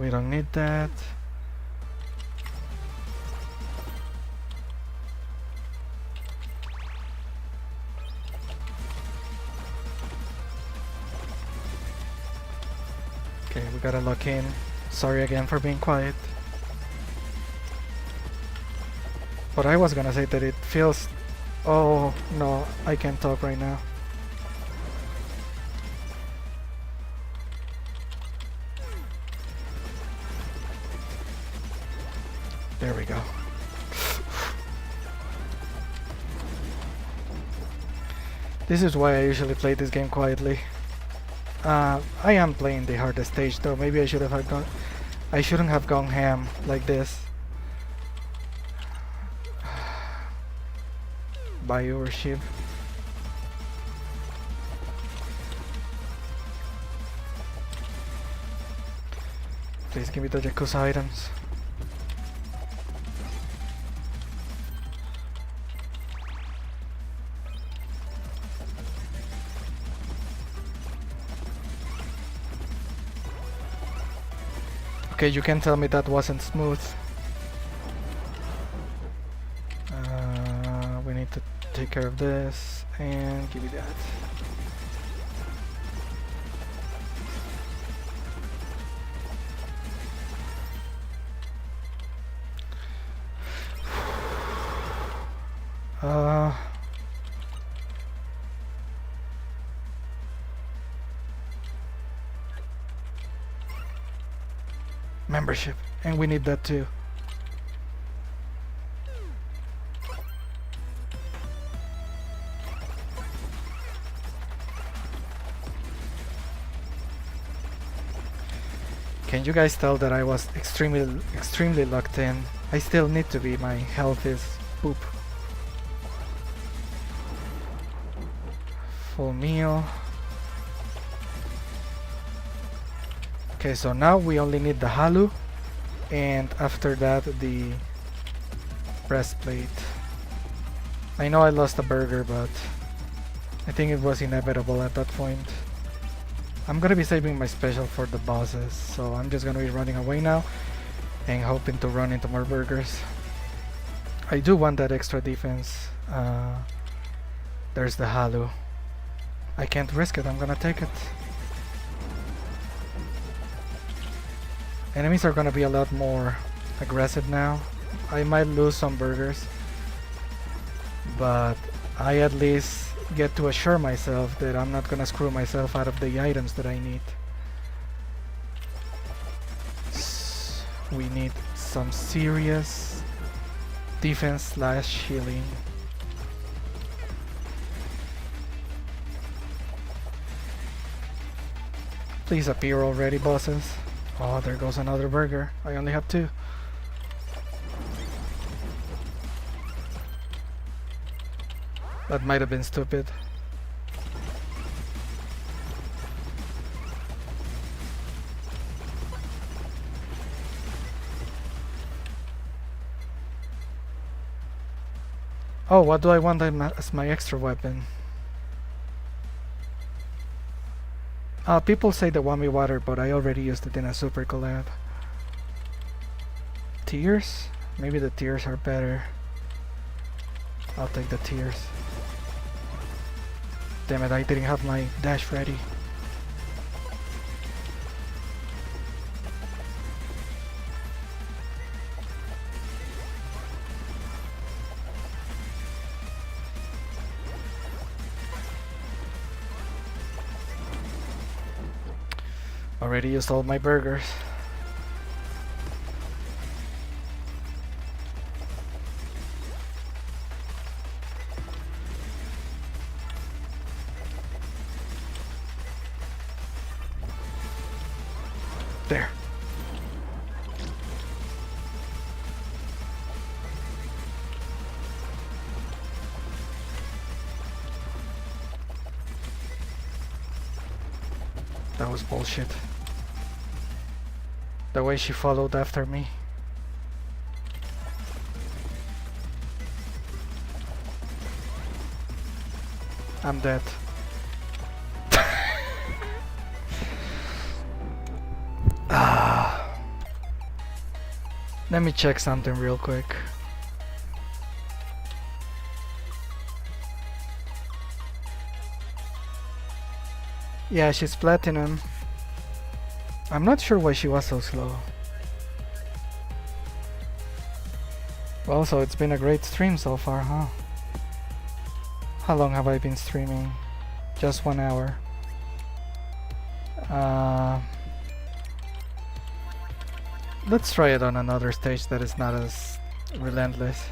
We don't need that. Okay, we gotta lock in. Sorry again for being quiet. But I was gonna say that it feels... Oh no, I can't talk right now. There we go. This is why I usually play this game quietly. I am playing the hardest stage though. Maybe I shouldn't have gone ham like this. Buy your ship. Please give me the Yakuza items. Okay, you can tell me that wasn't smooth. We need to take care of this and give you that. Membership, and we need that too. Can you guys tell that I was extremely locked in? I still need to be. My health is poop. Full meal. Okay, so now we only need the Halu, and after that the breastplate. I know I lost a burger, but I think it was inevitable at that point. I'm gonna be saving my special for the bosses, so I'm just gonna be running away now and hoping to run into more burgers. I do want that extra defense. There's the Houshou. I can't risk it, I'm gonna take it. Enemies are gonna be a lot more aggressive now. I might lose some burgers, but I at least get to assure myself that I'm not gonna screw myself out of the items that I need. We need some serious defense / healing. Please appear already, bosses. Oh, there goes another burger. I only have 2. That might have been stupid. Oh, what do I want as my extra weapon? People say the Wami water, but I already used it in a super collab. Tears? Maybe the tears are better. I'll take the tears. Damn it, I didn't have my dash ready. Already used all my burgers. There. That was bullshit. The way she followed after me. I'm dead. Let me check something real quick. Yeah, she's platinum. I'm not sure why she was so slow. Well, so it's been a great stream so far, huh? How long have I been streaming? Just 1 hour. Let's try it on another stage that is not as relentless.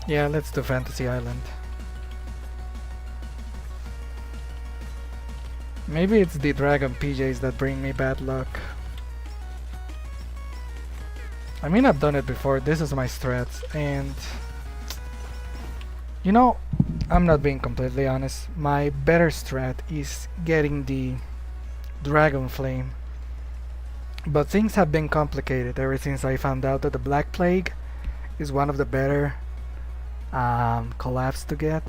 Yeah, let's do Fantasy Island. Maybe it's the dragon PJs that bring me bad luck. I mean, I've done it before. This is my strats, and you know, I'm not being completely honest. My better strat is getting the dragon flame, but things have been complicated ever since I found out that the Black Plague is one of the better collabs to get.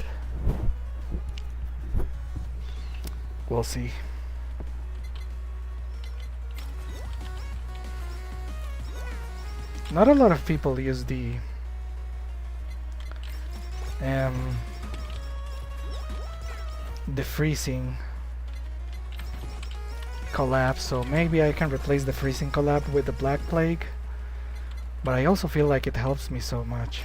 We'll see. Not a lot of people use the freezing collab, so maybe I can replace the freezing collab with the Black Plague, but I also feel like it helps me so much.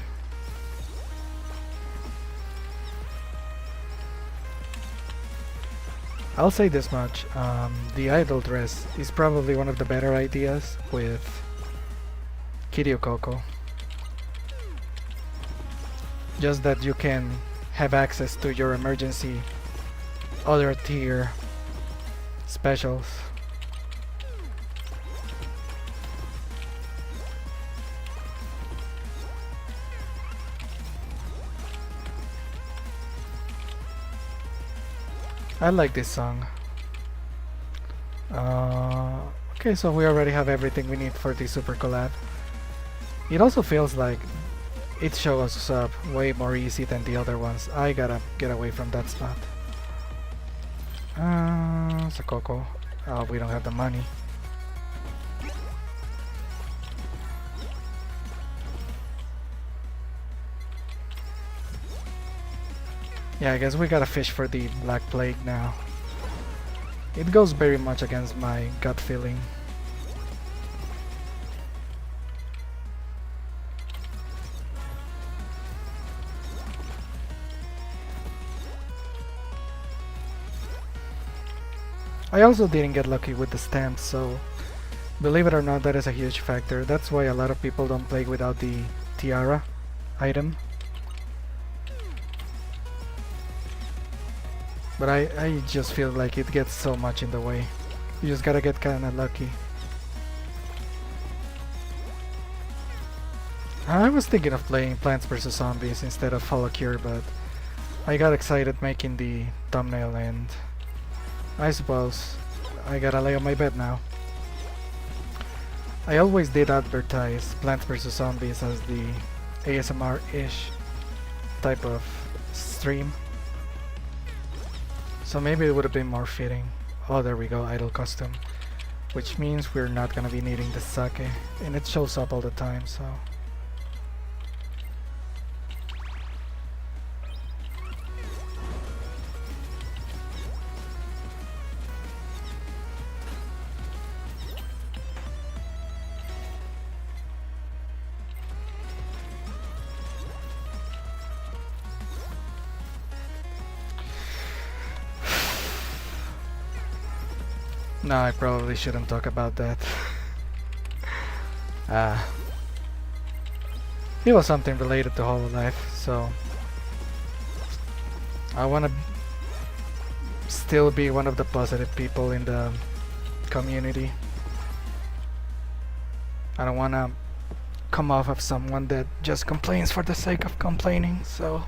I'll say this much, the idol dress is probably one of the better ideas with Kiryu Coco. Just that you can have access to your emergency other tier specials. I like this song. Okay, so we already have everything we need for the super collab. It also feels like it shows up way more easy than the other ones. I gotta get away from that spot. It's a Coco. Oh, we don't have the money. Yeah, I guess we gotta fish for the Black Plague now. It goes very much against my gut feeling. I also didn't get lucky with the stamps, so believe it or not, that is a huge factor. That's why a lot of people don't play without the tiara item. But I just feel like it gets so much in the way. You just gotta get kinda lucky. I was thinking of playing Plants vs Zombies instead of Holocure, but I got excited making the thumbnail and I suppose I gotta lay on my bed now. I always did advertise Plants vs Zombies as the ASMR-ish type of stream. So maybe it would have been more fitting. Oh, there we go, idol costume. Which means we're not gonna be needing the sake. And it shows up all the time, so... No, I probably shouldn't talk about that. It was something related to Hololive, so I wanna still be one of the positive people in the community. I don't wanna come off of someone that just complains for the sake of complaining, so...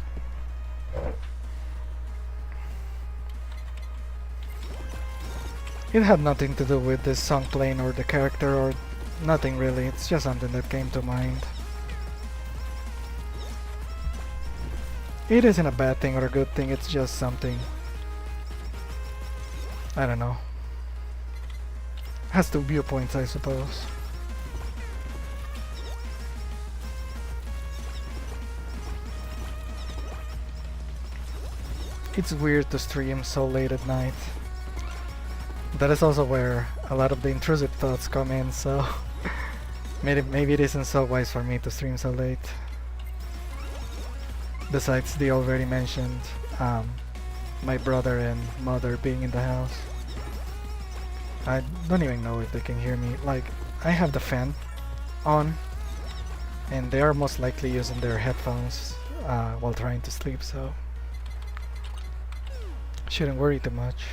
It had nothing to do with the song playing or the character or nothing really, it's just something that came to mind. It isn't a bad thing or a good thing, it's just something. I don't know. Has two viewpoints, I suppose. It's weird to stream so late at night. That is also where a lot of the intrusive thoughts come in, so maybe it isn't so wise for me to stream so late. Besides the already mentioned my brother and mother being in the house. I don't even know if they can hear me. Like, I have the fan on and they are most likely using their headphones while trying to sleep, so shouldn't worry too much.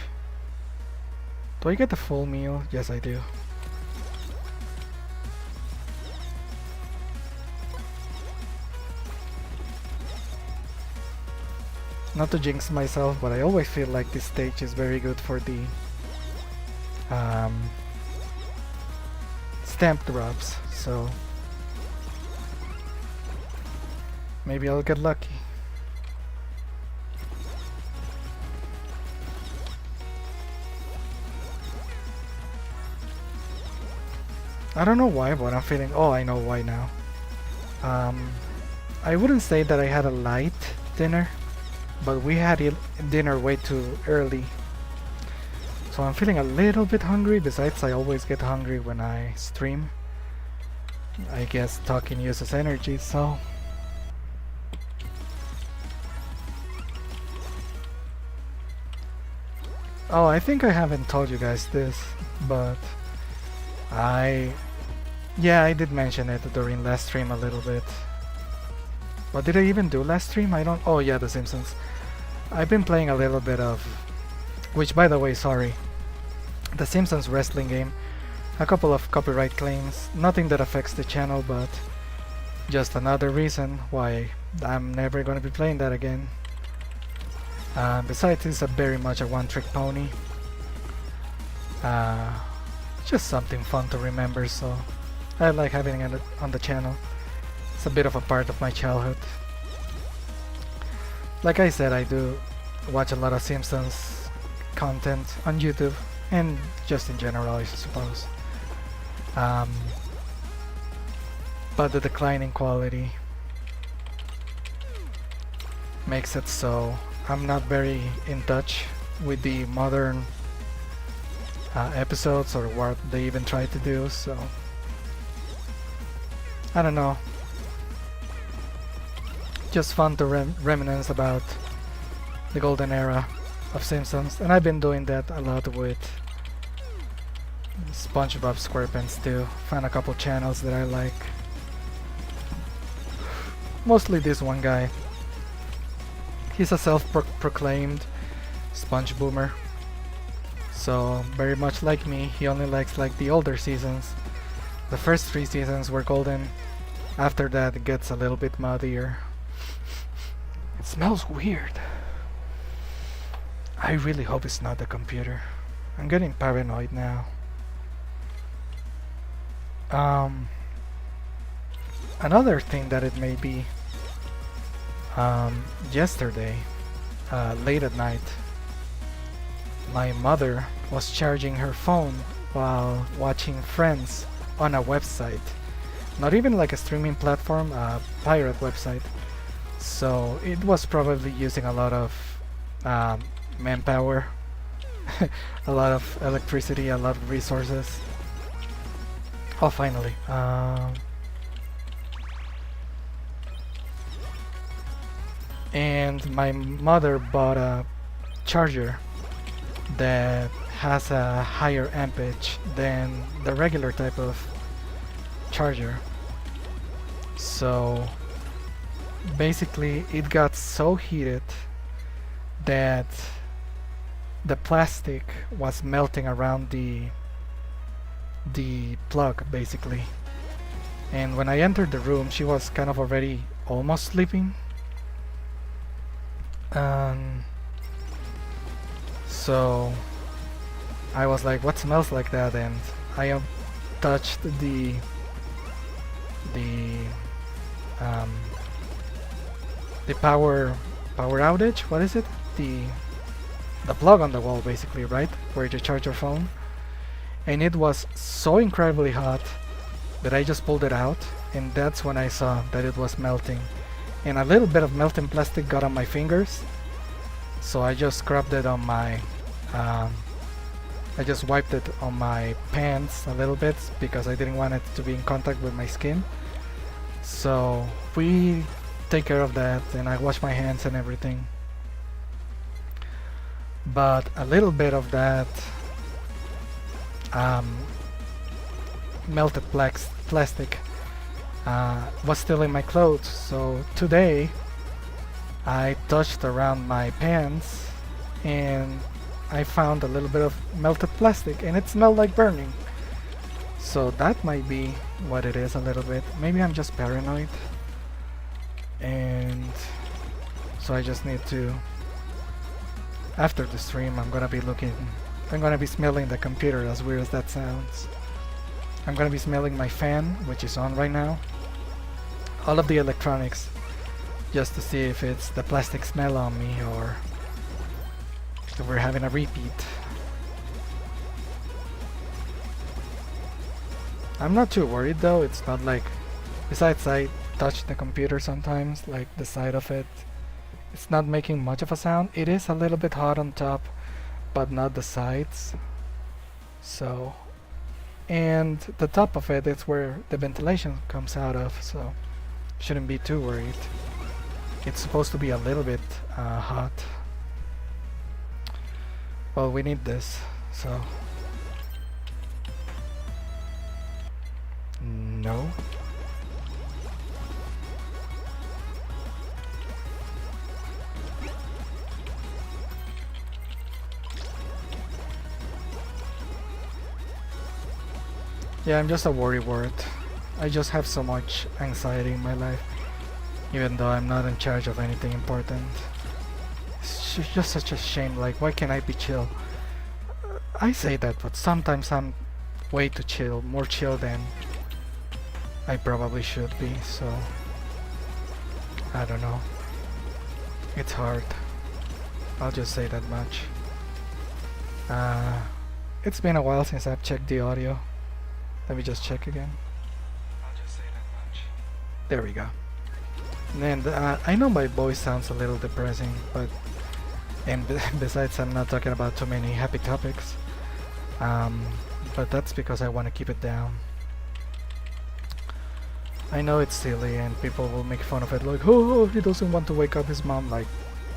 Do I get the full meal? Yes, I do. Not to jinx myself, but I always feel like this stage is very good for the stamp drops, so maybe I'll get lucky. I don't know why, but I'm feeling... Oh, I know why now. I wouldn't say that I had a light dinner, but we had dinner way too early. So I'm feeling a little bit hungry. Besides, I always get hungry when I stream. I guess talking uses energy, so... Oh, I think I haven't told you guys this, but... Yeah, I did mention it during last stream a little bit. What did I even do last stream? I don't... Oh yeah, The Simpsons. I've been playing a little bit of... Which, by the way, sorry. The Simpsons wrestling game. A couple of copyright claims. Nothing that affects the channel, but just another reason why I'm never going to be playing that again. Besides, it's very much a one-trick pony. Just something fun to remember, so I like having it on the channel. It's a bit of a part of my childhood. Like I said, I do watch a lot of Simpsons content on YouTube and just in general, I suppose. But the decline in quality makes it so I'm not very in touch with the modern episodes or what they even try to do, so I don't know. Just fun to reminisce about the golden era of Simpsons, and I've been doing that a lot with SpongeBob SquarePants too. Found a couple channels that I like. Mostly this one guy. He's a self-proclaimed sponge boomer. So very much like me, he only likes like the older seasons. The first 3 seasons were golden. After that it gets a little bit muddier. It smells weird. I really hope it's not the computer. I'm getting paranoid now. Another thing that it may be, yesterday, late at night, my mother was charging her phone while watching Friends on a website. Not even like a streaming platform, a pirate website. So it was probably using a lot of manpower, a lot of electricity, a lot of resources. Oh, finally. And my mother bought a charger that has a higher ampage than the regular type of charger. So basically it got so heated that the plastic was melting around the plug basically. And when I entered the room, she was kind of already almost sleeping. So I was like, what smells like that? And I touched the power outage. What is it? The plug on the wall, basically, right, where you charge your phone. And it was so incredibly hot that I just pulled it out, and that's when I saw that it was melting. And a little bit of melting plastic got on my fingers, so I just scrubbed it on my I just wiped it on my pants a little bit because I didn't want it to be in contact with my skin. So we take care of that, and I wash my hands and everything. But a little bit of that melted plastic was still in my clothes. So today I touched around my pants and I found a little bit of melted plastic, and it smelled like burning. So that might be what it is a little bit. Maybe I'm just paranoid, and so I just need to, after the stream, I'm gonna be smelling the computer, as weird as that sounds. I'm gonna be smelling my fan, which is on right now, all of the electronics, just to see if it's the plastic smell on me or if we're having a repeat. I'm not too worried though. It's not like, besides I touch the computer sometimes, like the side of it, it's not making much of a sound. It is a little bit hot on top, but not the sides. So, and the top of it is where the ventilation comes out of, so shouldn't be too worried. It's supposed to be a little bit hot. Well, we need this, so no. Yeah, I'm just a worrywart. I just have so much anxiety in my life, even though I'm not in charge of anything important. It's just such a shame, like, why can't I be chill? I say that, but sometimes I'm way too chill, more chill than I probably should be, so I don't know. It's hard. I'll just say that much. It's been a while since I've checked the audio. Let me just check again. I'll just say that much. There we go. And I know my voice sounds a little depressing, but besides I'm not talking about too many happy topics. But that's because I want to keep it down. I know it's silly and people will make fun of it, like, oh, he doesn't want to wake up his mom. Like,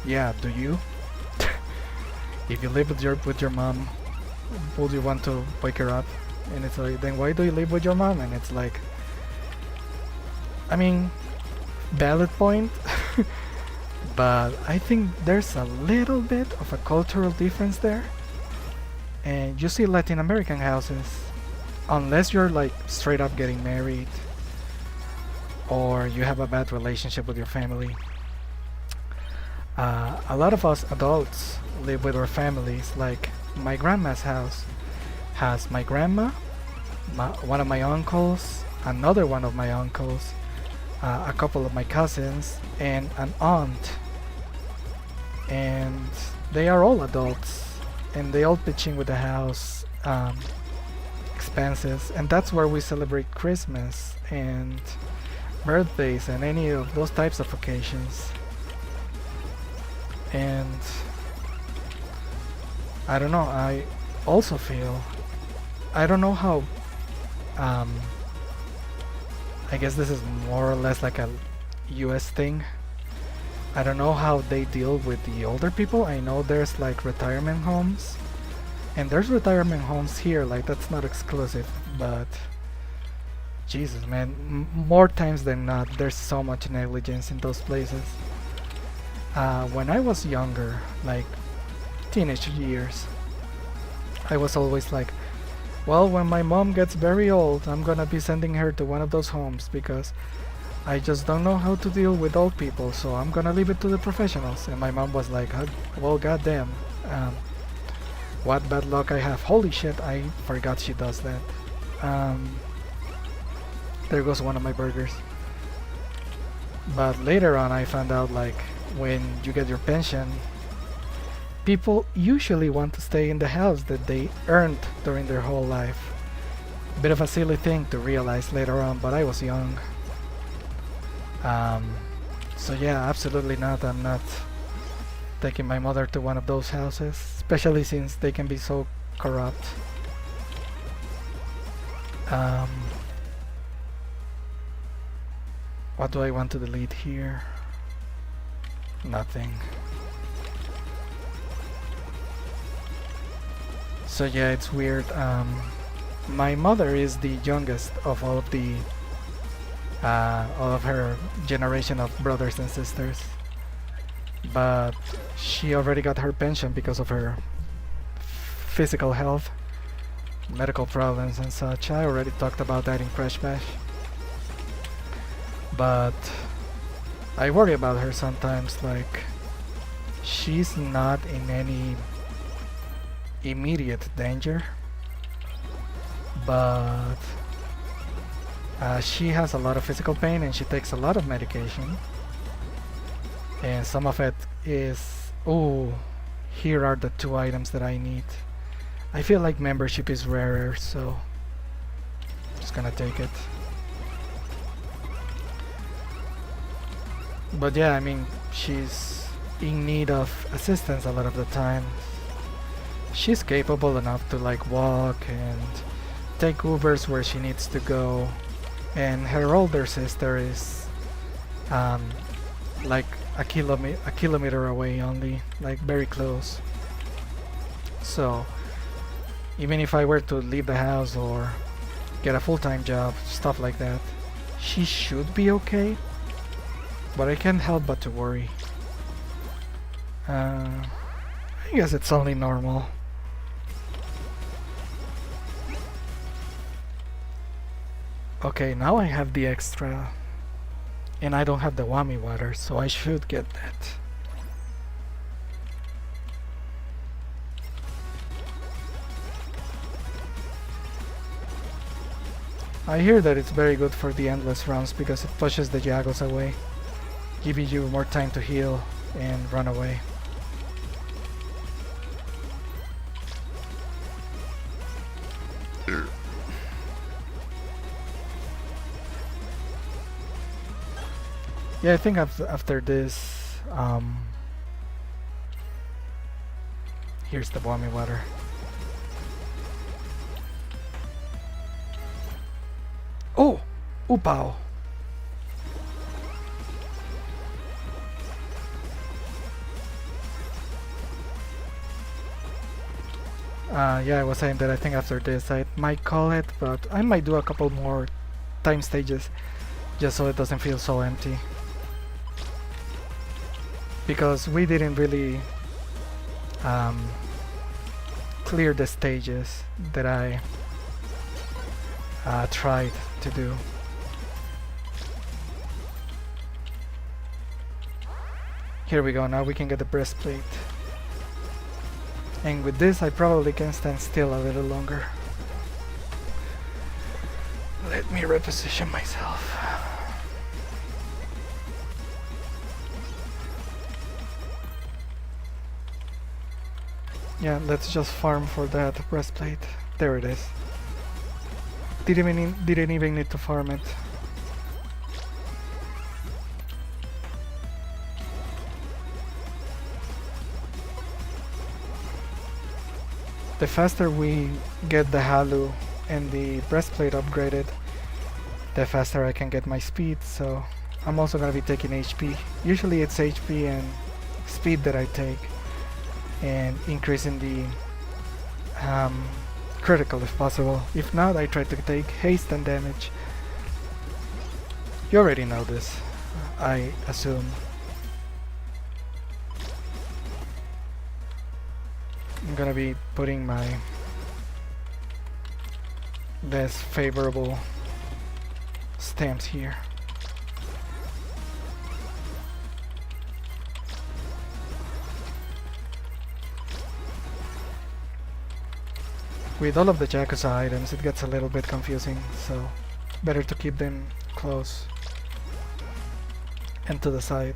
yeah, do you? If you live with your mom, would you want to wake her up? And it's like, then why do you live with your mom? And it's like, I mean, valid point. But I think there's a little bit of a cultural difference there. And you see Latin American houses, unless you're like straight up getting married or you have a bad relationship with your family, a lot of us adults live with our families. Like my grandma's house has my grandma, one of my uncles, another one of my uncles, a couple of my cousins, and an aunt. And they are all adults, and they all pitch in with the house expenses, and that's where we celebrate Christmas and birthdays and any of those types of occasions. And I don't know, I also feel, I don't know how, I guess this is more or less like a US thing. I don't know how they deal with the older people. I know there's like retirement homes, and there's retirement homes here, like that's not exclusive, but Jesus man, more times than not there's so much negligence in those places. When I was younger, like teenage years, I was always like, well, when my mom gets very old, I'm gonna be sending her to one of those homes because I just don't know how to deal with old people, so I'm gonna leave it to the professionals. And my mom was like, well, goddamn, what bad luck I have. Holy shit, I forgot she does that. There goes one of my burgers. But later on I found out, like, when you get your pension, people usually want to stay in the house that they earned during their whole life. Bit of a silly thing to realize later on, but I was young. So yeah, absolutely not. I'm not taking my mother to one of those houses, especially since they can be so corrupt. What do I want to delete here? Nothing. So yeah, it's weird. My mother is the youngest of all of her generation of brothers and sisters, but she already got her pension because of her physical health, medical problems and such. I already talked about that in Crash Bash, but I worry about her sometimes. Like, she's not in any immediate danger, but she has a lot of physical pain and she takes a lot of medication, and some of it is, oh, here are the 2 items that I need. I feel like membership is rarer, so I'm just gonna take it. But yeah, I mean, she's in need of assistance a lot of the time. She's capable enough to like walk and take Ubers where she needs to go, and her older sister is like a kilometer away only, like very close. So even if I were to leave the house or get a full-time job, stuff like that, she should be okay, but I can't help but to worry. I guess it's only normal. Okay, now I have the extra, and I don't have the Wami water, so I should get that. I hear that it's very good for the endless rounds because it pushes the Jagos away. giving you more time to heal and run away. Yeah, I think after this, here's the balmy water. Oh! Upao! Yeah, I was saying that I think after this I might call it, but I might do a couple more time stages just so it doesn't feel so empty. Because we didn't really clear the stages that I tried to do. Here we go, now we can get the breastplate. And with this I probably can stand still a little longer. Let me reposition myself. Yeah, let's just farm for that breastplate. There it is. Didn't even need to farm it. The faster we get the Houshou and the breastplate upgraded, the faster I can get my speed, so I'm also gonna be taking HP. Usually it's HP and speed that I take, and increasing the critical if possible. If not, I try to take haste and damage. You already know this, I assume. I'm gonna be putting my less favorable stamps here. With all of the Yakuza items it gets a little bit confusing, so better to keep them close and to the side.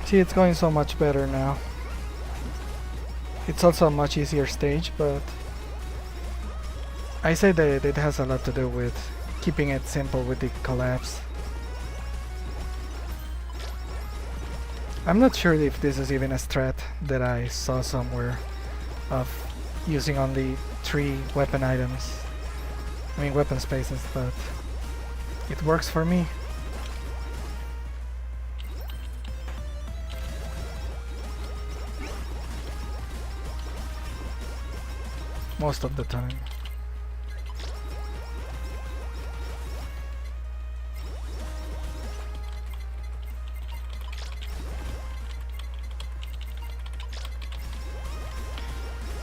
See, it's going so much better now. It's also a much easier stage, but I say that it has a lot to do with keeping it simple with the collapse. I'm not sure if this is even a strat that I saw somewhere of using only 3 weapon items. I mean weapon spaces, but it works for me. Most of the time.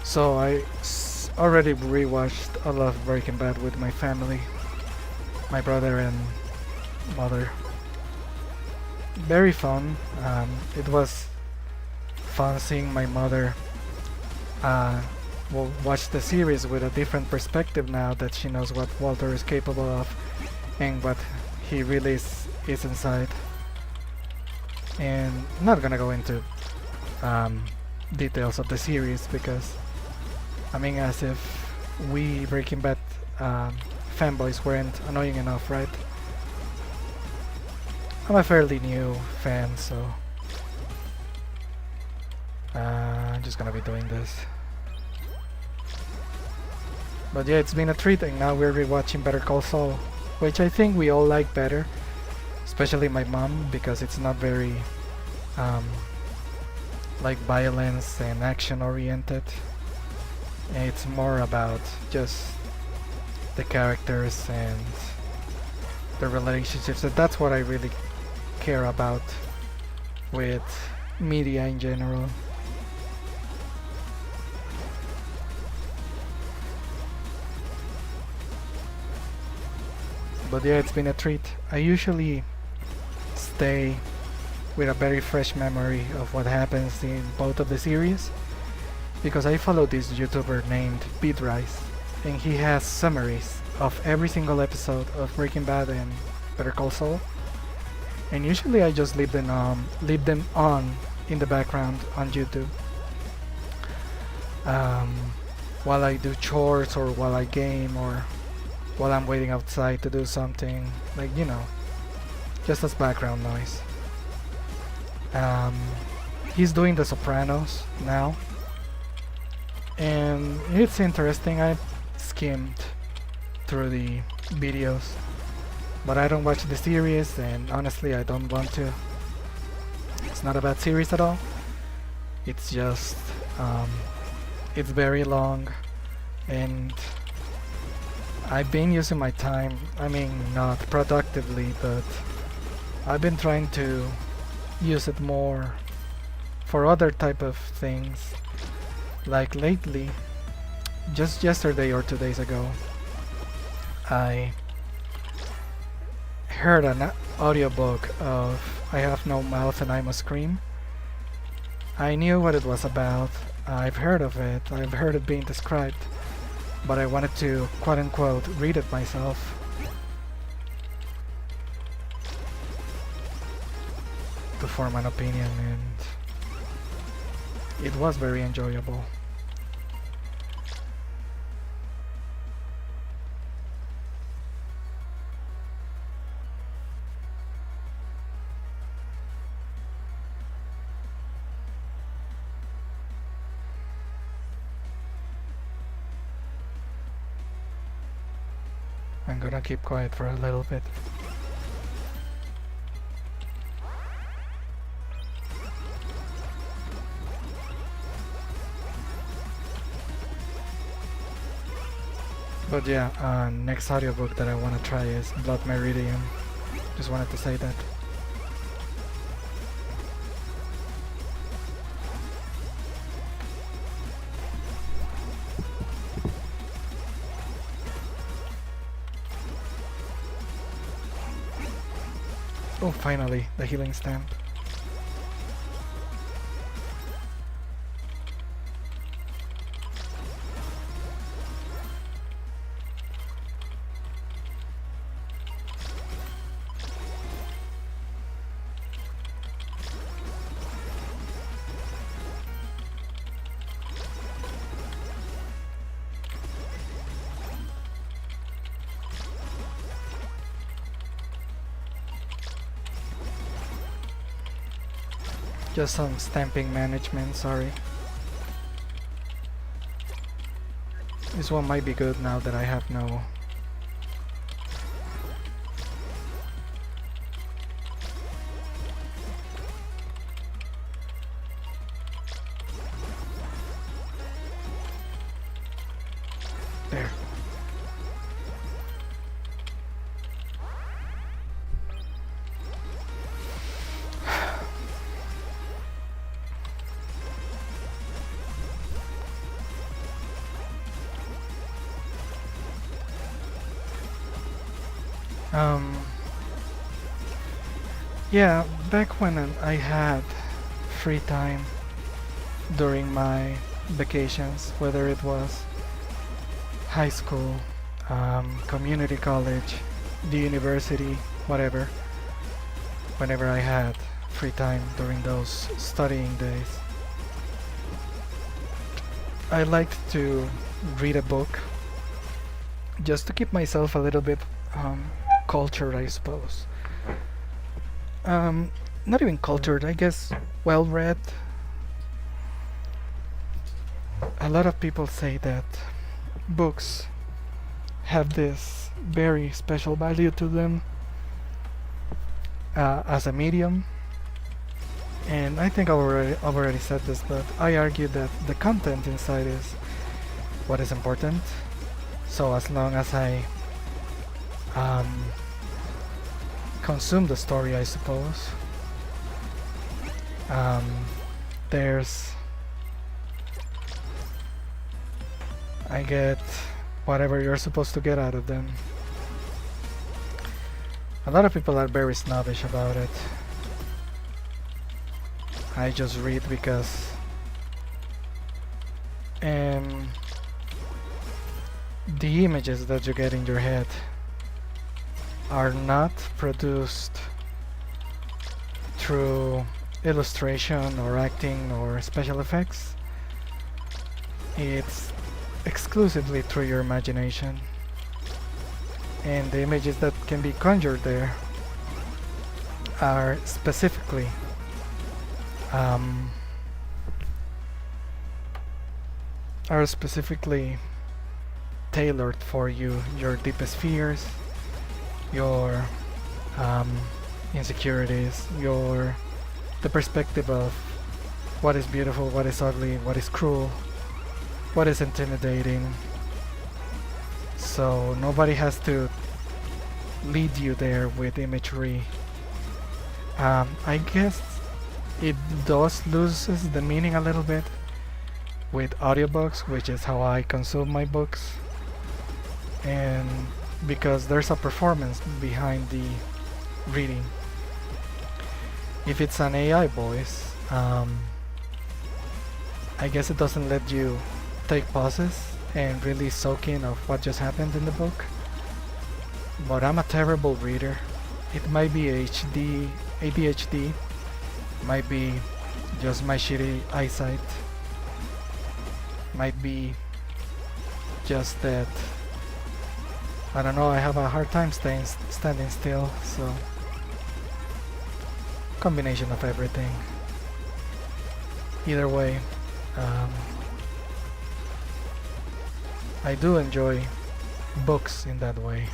So I already rewatched a lot of Breaking Bad with my family, my brother and mother. Very fun. It was fun seeing my mother will watch the series with a different perspective now that she knows what Walter is capable of and what he really is inside. And I'm not gonna go into details of the series because I mean, as if we Breaking Bad fanboys weren't annoying enough, right? I'm a fairly new fan, so I'm just gonna be doing this. But yeah, it's been a treat, and now we're rewatching Better Call Saul, which I think we all like better, especially my mom, because it's not very like violence and action oriented. It's more about just the characters and the relationships, and that's what I really care about with media in general. But yeah, it's been a treat. I usually stay with a very fresh memory of what happens in both of the series because I follow this YouTuber named Beatrice, and he has summaries of every single episode of Breaking Bad and Better Call Saul, and usually I just leave them on in the background on YouTube while I do chores or while I game or while I'm waiting outside to do something, like, you know, just as background noise. He's doing The Sopranos now, and it's interesting. I skimmed through the videos, but I don't watch the series, and honestly I don't want to. It's not a bad series at all. It's just it's very long, and I've been using my time, I mean not productively, but I've been trying to use it more for other type of things. Like lately, just yesterday or 2 days ago, I heard an audiobook of I Have No Mouth and I Must Scream. I knew what it was about, I've heard of it, I've heard it being described, but I wanted to quote-unquote read it myself. To form an opinion, and it was very enjoyable. I'm gonna keep quiet for a little bit. But yeah, next audiobook that I want to try is Blood Meridian. Just wanted to say that. Oh, finally, the healing stamp. Just some stamping management, sorry. This one might be good now that I have no... There. Yeah, back when I had free time during my vacations, whether it was high school, community college, the university, whatever, whenever I had free time during those studying days, I liked to read a book just to keep myself a little bit cultured, I suppose. Not even cultured, I guess well read. A lot of people say that books have this very special value to them as a medium, and I think I've already said this, but I argue that the content inside is what is important. So as long as I consume the story, I suppose, I get whatever you're supposed to get out of them. A lot of people are very snobbish about it. I just read because the images that you get in your head are not produced through illustration or acting or special effects. It's exclusively through your imagination, and the images that can be conjured there are specifically tailored for you, your deepest fears, your insecurities, the perspective of what is beautiful, what is ugly, what is cruel, what is intimidating. So nobody has to lead you there with imagery. I guess it does loses the meaning a little bit with audiobooks, which is how I consume my books, and because there's a performance behind the reading. If it's an AI voice, I guess it doesn't let you take pauses and really soak in of what just happened in the book. But I'm a terrible reader. It might be ADHD, might be just my shitty eyesight, might be just that, I don't know, I have a hard time standing still, so combination of everything. Either way, I do enjoy books in that way.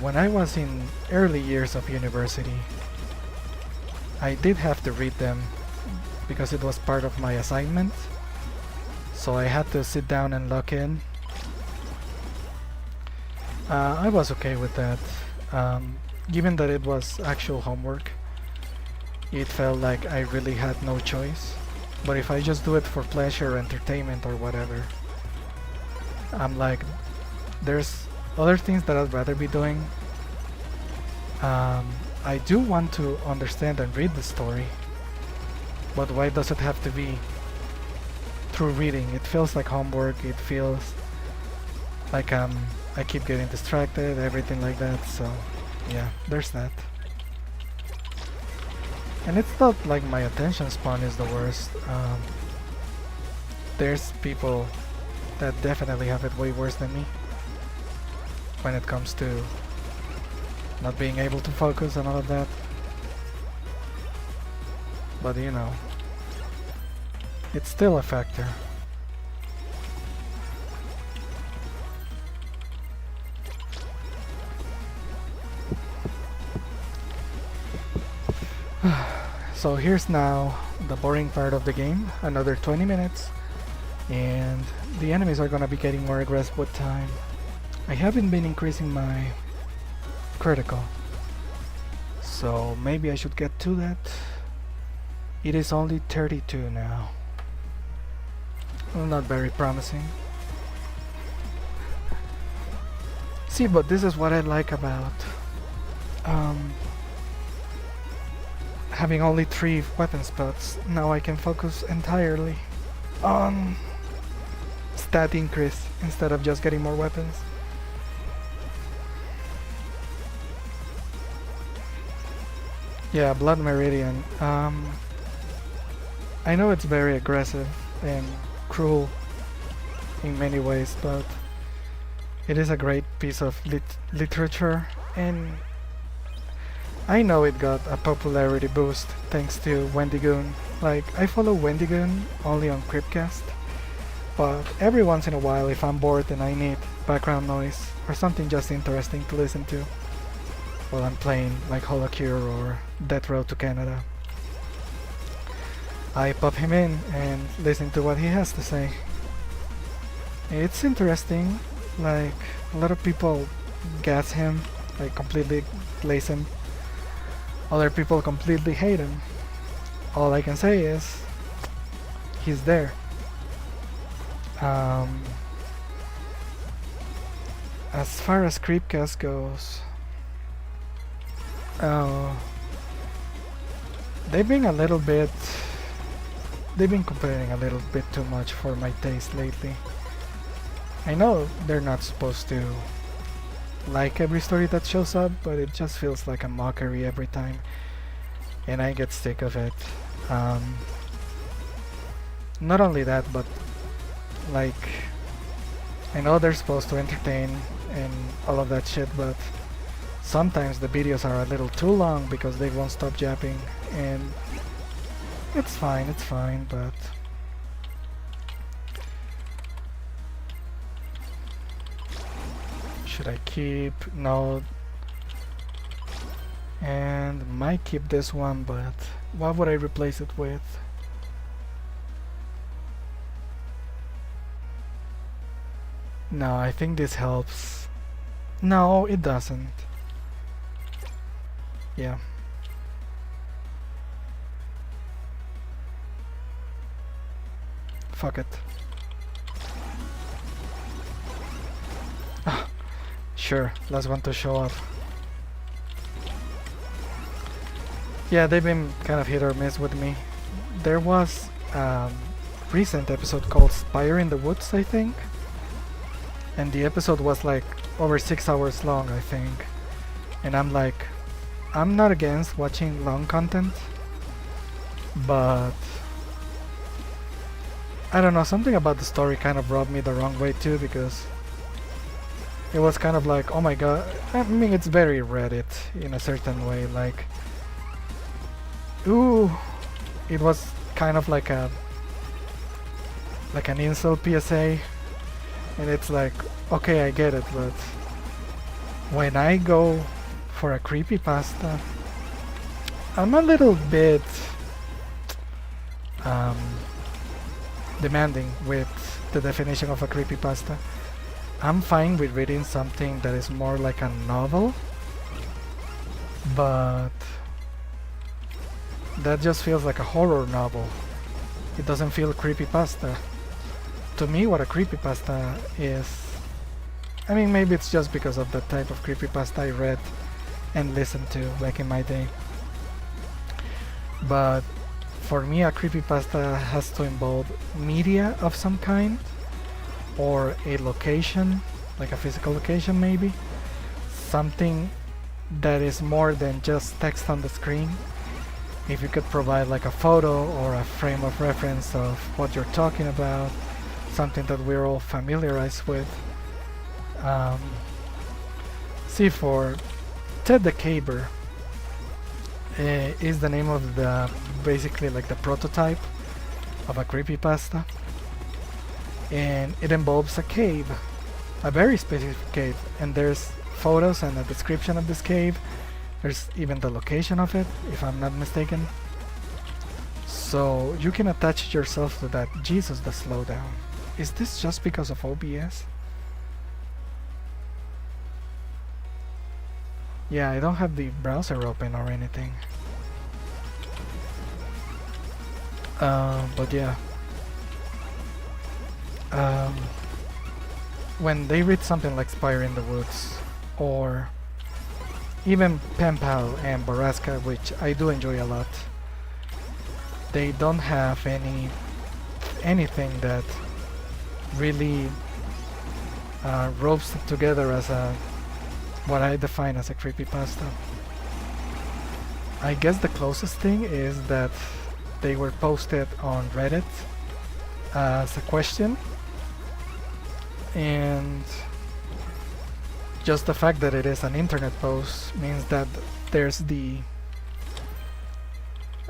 When I was in early years of university, I did have to read them because it was part of my assignment, so I had to sit down and lock in. I was okay with that. Given that it was actual homework, it felt like I really had no choice. But if I just do it for pleasure, entertainment, or whatever, I'm like, there's other things that I'd rather be doing. I do want to understand and read the story, but why does it have to be through reading? It feels like homework, it feels like I keep getting distracted, everything like that, so yeah, there's that. And it's not like my attention span is the worst. There's people that definitely have it way worse than me when it comes to not being able to focus and all of that. But you know, it's still a factor. So here's now the boring part of the game, another 20 minutes, and the enemies are gonna be getting more aggressive with time. I haven't been increasing my critical, so maybe I should get to that. It is only 32 now. Well, not very promising. See, but this is what I like about having only 3 weapon spots. Now I can focus entirely on stat increase instead of just getting more weapons. Yeah, Blood Meridian. I know it's very aggressive and cruel in many ways, but it is a great piece of literature, and I know it got a popularity boost thanks to Wendigoon. Like, I follow Wendigoon only on Creepcast, but every once in a while, if I'm bored and I need background noise or something just interesting to listen to while I'm playing like Holocure or Death Road to Canada, I pop him in and listen to what he has to say. It's interesting. Like, a lot of people gas him, like completely glaze him. Other people completely hate him. All I can say is he's there. as far as Creepcast goes, uh, they've been complaining a little bit too much for my taste lately. I know they're not supposed to like every story that shows up, but it just feels like a mockery every time, and I get sick of it. Not only that, but like, I know they're supposed to entertain and all of that shit, but sometimes the videos are a little too long because they won't stop yapping, and it's fine, but should I keep? No. And might keep this one, but what would I replace it with? No, I think this helps. No, it doesn't. Yeah. Fuck it. Ah, sure, last one to show up. Yeah, they've been kind of hit or miss with me. There was a recent episode called Spire in the Woods, I think. And the episode was like over 6 hours long, I think. And I'm like, I'm not against watching long content, but I don't know, something about the story kind of rubbed me the wrong way too, because it was kind of like, oh my god, I mean, it's very Reddit in a certain way, like, ooh, it was kind of like an insult PSA, and it's like, okay, I get it, but when I go for a creepypasta, I'm a little bit demanding with the definition of a creepypasta. I'm fine with reading something that is more like a novel, but that just feels like a horror novel. It doesn't feel creepypasta. To me, what a creepypasta is, I mean, maybe it's just because of the type of creepypasta I read and listened to back in my day, but for me a creepypasta has to involve media of some kind, or a location, like a physical location maybe, something that is more than just text on the screen. If you could provide like a photo or a frame of reference of what you're talking about, something that we're all familiarized with. See, for Ted the Caber is the name of the, basically like the prototype of a creepypasta, and it involves a cave, a very specific cave, and there's photos and a description of this cave. There's even the location of it, if I'm not mistaken, so you can attach yourself to that. Jesus, the slowdown. Is this just because of OBS? Yeah, I don't have the browser open or anything. But yeah. When they read something like Spire in the Woods, or even Pen Pal and Borrasca, which I do enjoy a lot, they don't have anything that really ropes it together as a, what I define as a creepypasta. I guess the closest thing is that they were posted on Reddit as a question, and just the fact that it is an internet post means that there's the,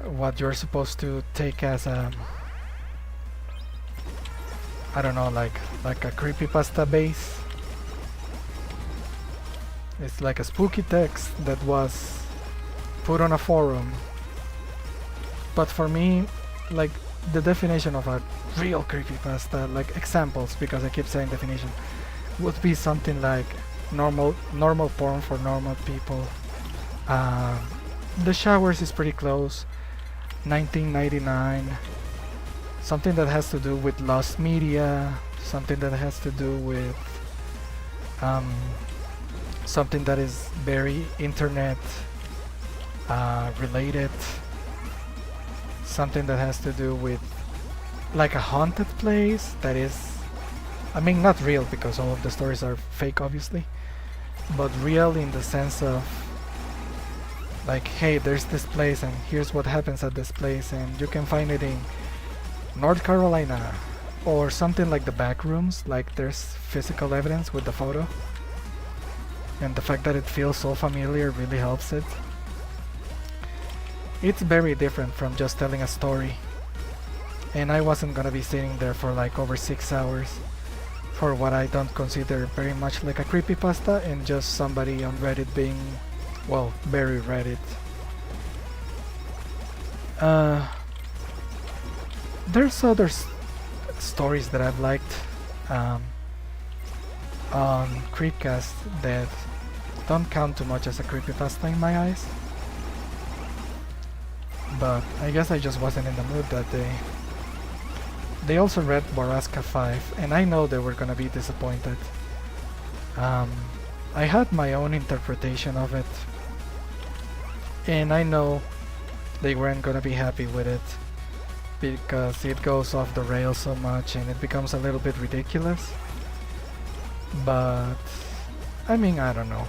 what you're supposed to take as a, I don't know, like a creepypasta base. It's like a spooky text that was put on a forum. But for me, like, the definition of a real creepypasta, like examples, because I keep saying definition, would be something like normal porn for normal people. The Showers is pretty close. 1999. Something that has to do with lost media. Something that has to do with Um, something that is very internet related. Something that has to do with like a haunted place that is, I mean, not real because all of the stories are fake obviously, but real in the sense of like, hey, there's this place and here's what happens at this place, and you can find it in North Carolina or something like the back rooms, like there's physical evidence with the photo, and the fact that it feels so familiar really helps it. It's very different from just telling a story, and I wasn't gonna be sitting there for like over 6 hours for what I don't consider very much like a creepypasta and just somebody on Reddit being, well, very Reddit. There's other stories that I've liked on Creepcast that don't count too much as a creepypasta in my eyes, but I guess I just wasn't in the mood that day. They also read Borrasca V, and I know they were gonna be disappointed. I had my own interpretation of it, and I know they weren't gonna be happy with it because it goes off the rails so much and it becomes a little bit ridiculous. But I mean, I don't know.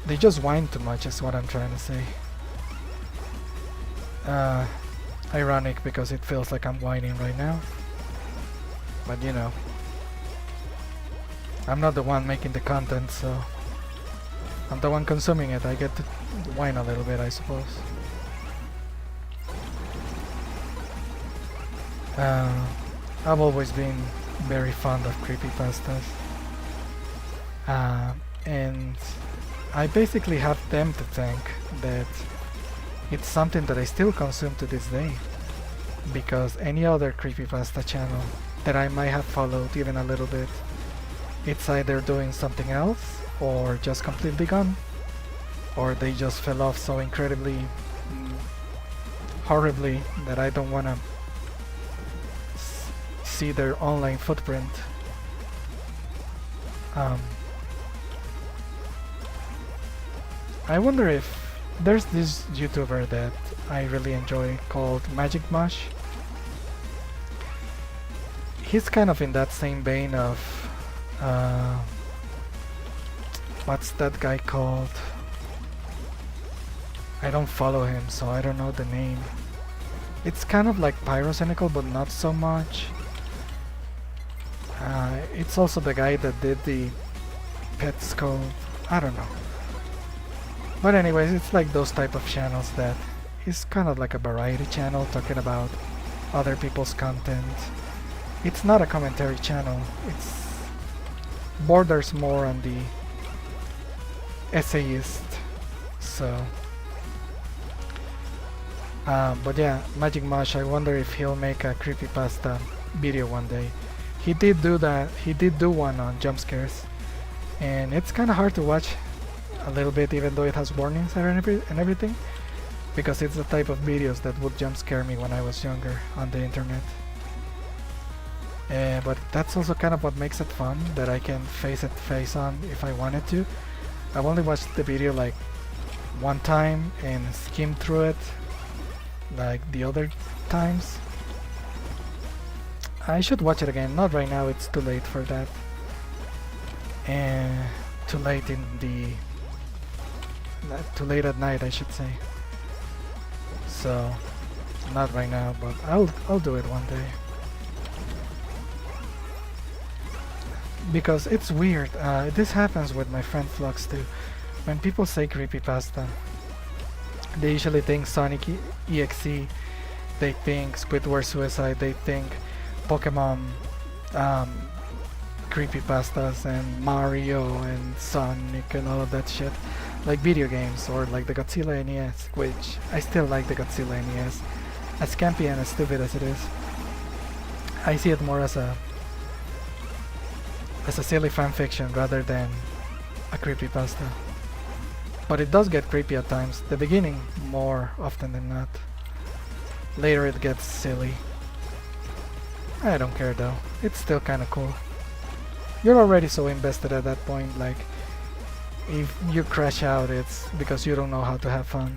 They just whine too much is what I'm trying to say. Ironic because it feels like I'm whining right now. But you know, I'm not the one making the content, so I'm the one consuming it. I get to whine a little bit, I suppose. I've always been very fond of creepypastas. And I basically have them to thank that it's something that I still consume to this day, because any other creepypasta channel that I might have followed even a little bit, it's either doing something else or just completely gone, or they just fell off so incredibly horribly that I don't want to see their online footprint. I wonder if there's this YouTuber that I really enjoy called MagicMush. He's kind of in that same vein of what's that guy called? I don't follow him, so I don't know the name. It's kind of like pyrocynical, but not so much. It's also the guy that did the pet skull. I don't know. But anyways, it's like those type of channels that is kind of like a variety channel talking about other people's content. It's not a commentary channel. It's borders more on the essayist. So but yeah, MagicMush, I wonder if he'll make a creepypasta video one day. He did do that. He did do one on jump scares, and it's kind of hard to watch a little bit, even though it has warnings and everything, because it's the type of videos that would jump scare me when I was younger on the internet. But that's also kind of what makes it fun, that I can face on if I wanted to. I've only watched the video like one time and skimmed through it like the other times. I should watch it again, not right now, it's too late for that. And too late in the... too late at night, I should say. So, not right now, but I'll do it one day. Because it's weird, this happens with my friend Flux too. When people say creepypasta, they usually think Sonic EXE, they think Squidward Suicide, they think Pokemon creepypastas and Mario and Sonic and all of that shit, like video games, or like the Godzilla NES, which I still like the Godzilla NES, as campy and as stupid as it is. I see it more as a silly fanfiction rather than a creepypasta. But it does get creepy at times, the beginning more often than not. Later it gets silly. I don't care though, it's still kinda cool. you're already so invested at that point, like if you crash out it's because you don't know how to have fun.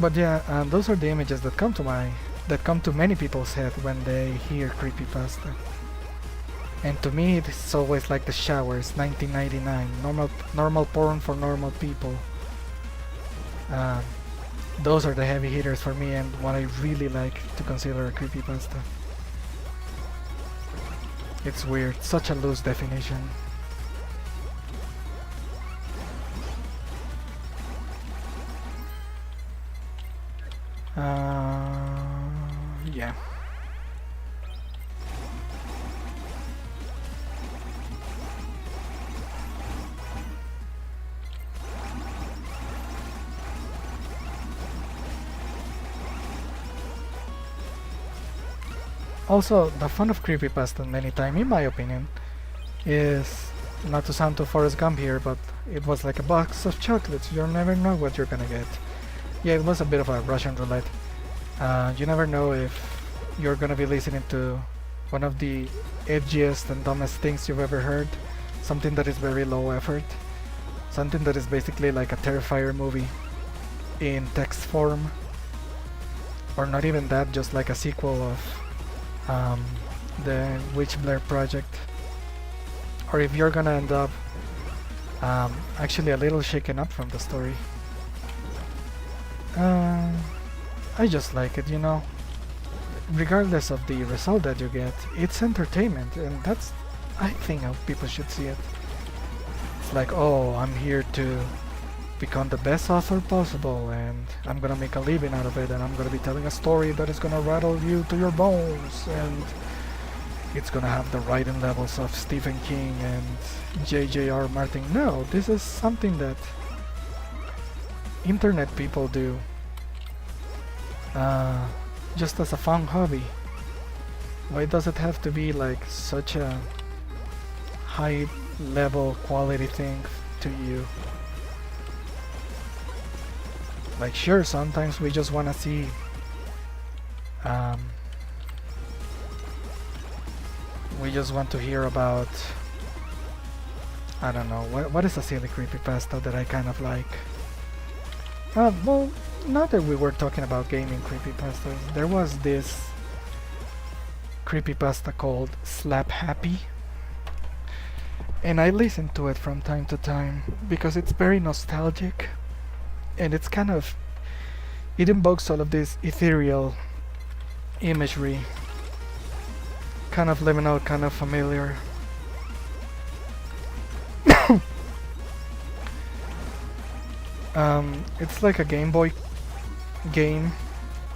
But yeah, those are the images that come to many people's head when they hear creepypasta. And to me it's always like The Showers, 1999, normal porn for normal people. Those are the heavy hitters for me and what I really like to consider a creepypasta. It's weird, such a loose definition. Yeah. Also, the fun of creepypasta many time, in my opinion, is not to sound too Forrest Gump here, but it was like a box of chocolates. You never know what you're gonna get. Yeah, it was a bit of a Russian roulette. You never know if you're gonna be listening to one of the edgiest and dumbest things you've ever heard. Something that is very low effort. Something that is basically like a Terrifier movie in text form. Or not even that, just like a sequel of the Witch Blair project. Or if you're gonna end up actually a little shaken up from the story. I just like it, you know. Regardless of the result that you get, it's entertainment, and that's, I think, how people should see it. It's like, oh, I'm here to become the best author possible, and I'm gonna make a living out of it, and I'm gonna be telling a story that is gonna rattle you to your bones, and it's gonna have the writing levels of Stephen King and J.J.R. Martin. No, this is something that internet people do just as a fun hobby. Why does it have to be like such a high level quality thing to you? Like, sure, sometimes we just want to see we just want to hear about, I don't know, what is a silly creepypasta that I kind of like. Well, not that we were talking about gaming creepypastas, there was this creepypasta called Slap Happy, and I listen to it from time to time because it's very nostalgic, and it's kind of, it invokes all of this ethereal imagery, kind of liminal, kind of familiar. It's like a Game Boy game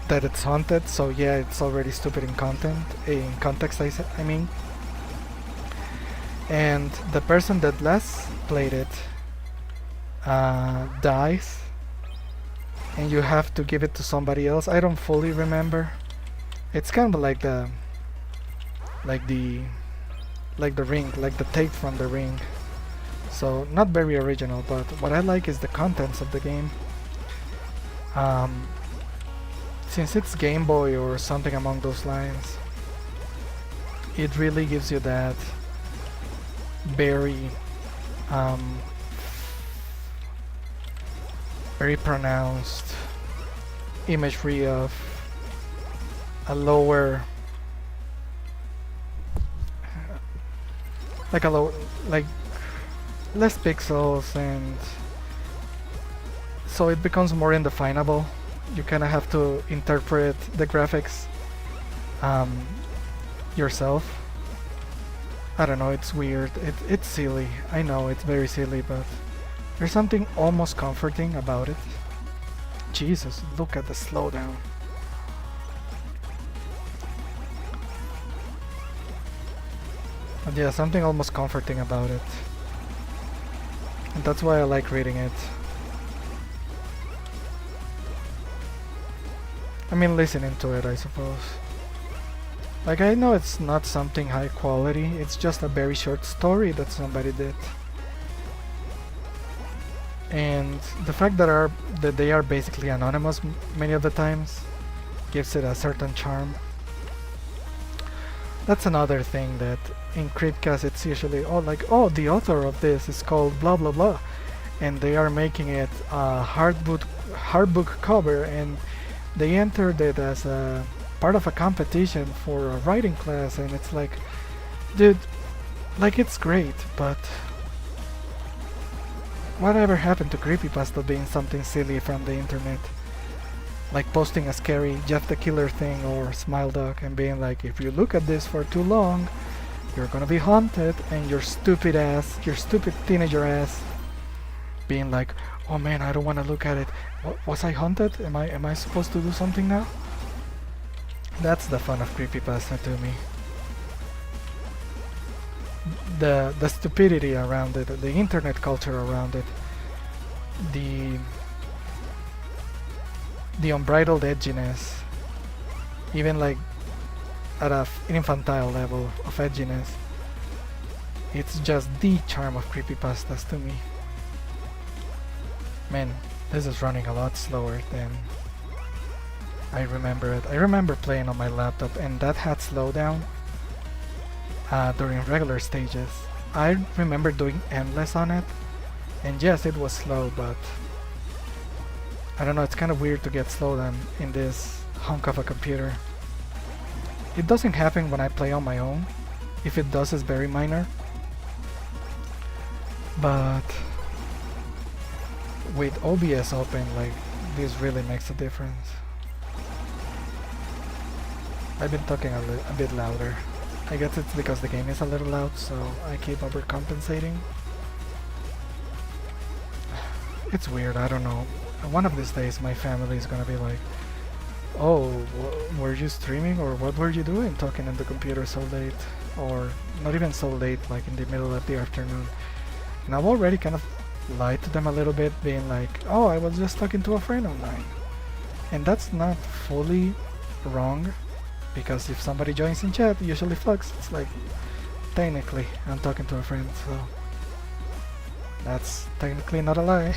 that it's haunted, so yeah, it's already stupid in context, I mean. And the person that last played it dies, and you have to give it to somebody else. I don't fully remember. It's kind of like the ring, like the tape from the ring. So not very original, but what I like is the contents of the game. Since it's Game Boy or something along those lines, it really gives you that very very pronounced imagery of a lower, like less pixels, and so it becomes more indefinable. You kind of have to interpret the graphics yourself. I don't know, it's weird. It's silly. I know it's very silly, but there's something almost comforting about it. Jesus, look at the slowdown. But yeah, something almost comforting about it. And that's why I like reading it. I mean, listening to it, I suppose. Like, I know it's not something high quality, it's just a very short story that somebody did. And the fact that they are basically anonymous many of the times gives it a certain charm. That's another thing that in Creepcast it's usually oh the author of this is called blah blah blah, and they are making it a hardbook cover, and they entered it as a part of a competition for a writing class, and it's like, dude, like it's great, but whatever happened to creepypasta being something silly from the internet? Like posting a scary Jeff the Killer thing or Smile Dog and being like, if you look at this for too long, you're gonna be haunted, and your stupid teenager ass being like, oh man, I don't wanna look at it. Was I haunted? Am I supposed to do something now? That's the fun of creepypasta to me. The stupidity around it, the internet culture around it, the unbridled edginess, even like at an infantile level of edginess. It's just the charm of creepypastas to me. Man, this is running a lot slower than I remember it. I remember playing on my laptop and that had slowdown during regular stages. I remember doing endless on it, and yes, it was slow, but I don't know, it's kind of weird to get slowed down in this hunk of a computer. It doesn't happen when I play on my own. If it does, it's very minor. But with OBS open, like, this really makes a difference. I've been talking a bit louder. I guess it's because the game is a little loud, so I keep overcompensating. It's weird, I don't know. One of these days my family is gonna be like, oh, were you streaming, or what were you doing talking on the computer so late? Or not even so late, like in the middle of the afternoon. And I've already kind of lied to them a little bit, being like, oh, I was just talking to a friend of mine. And that's not fully wrong, because if somebody joins in chat, it usually flags. It's like, technically, I'm talking to a friend, so that's technically not a lie.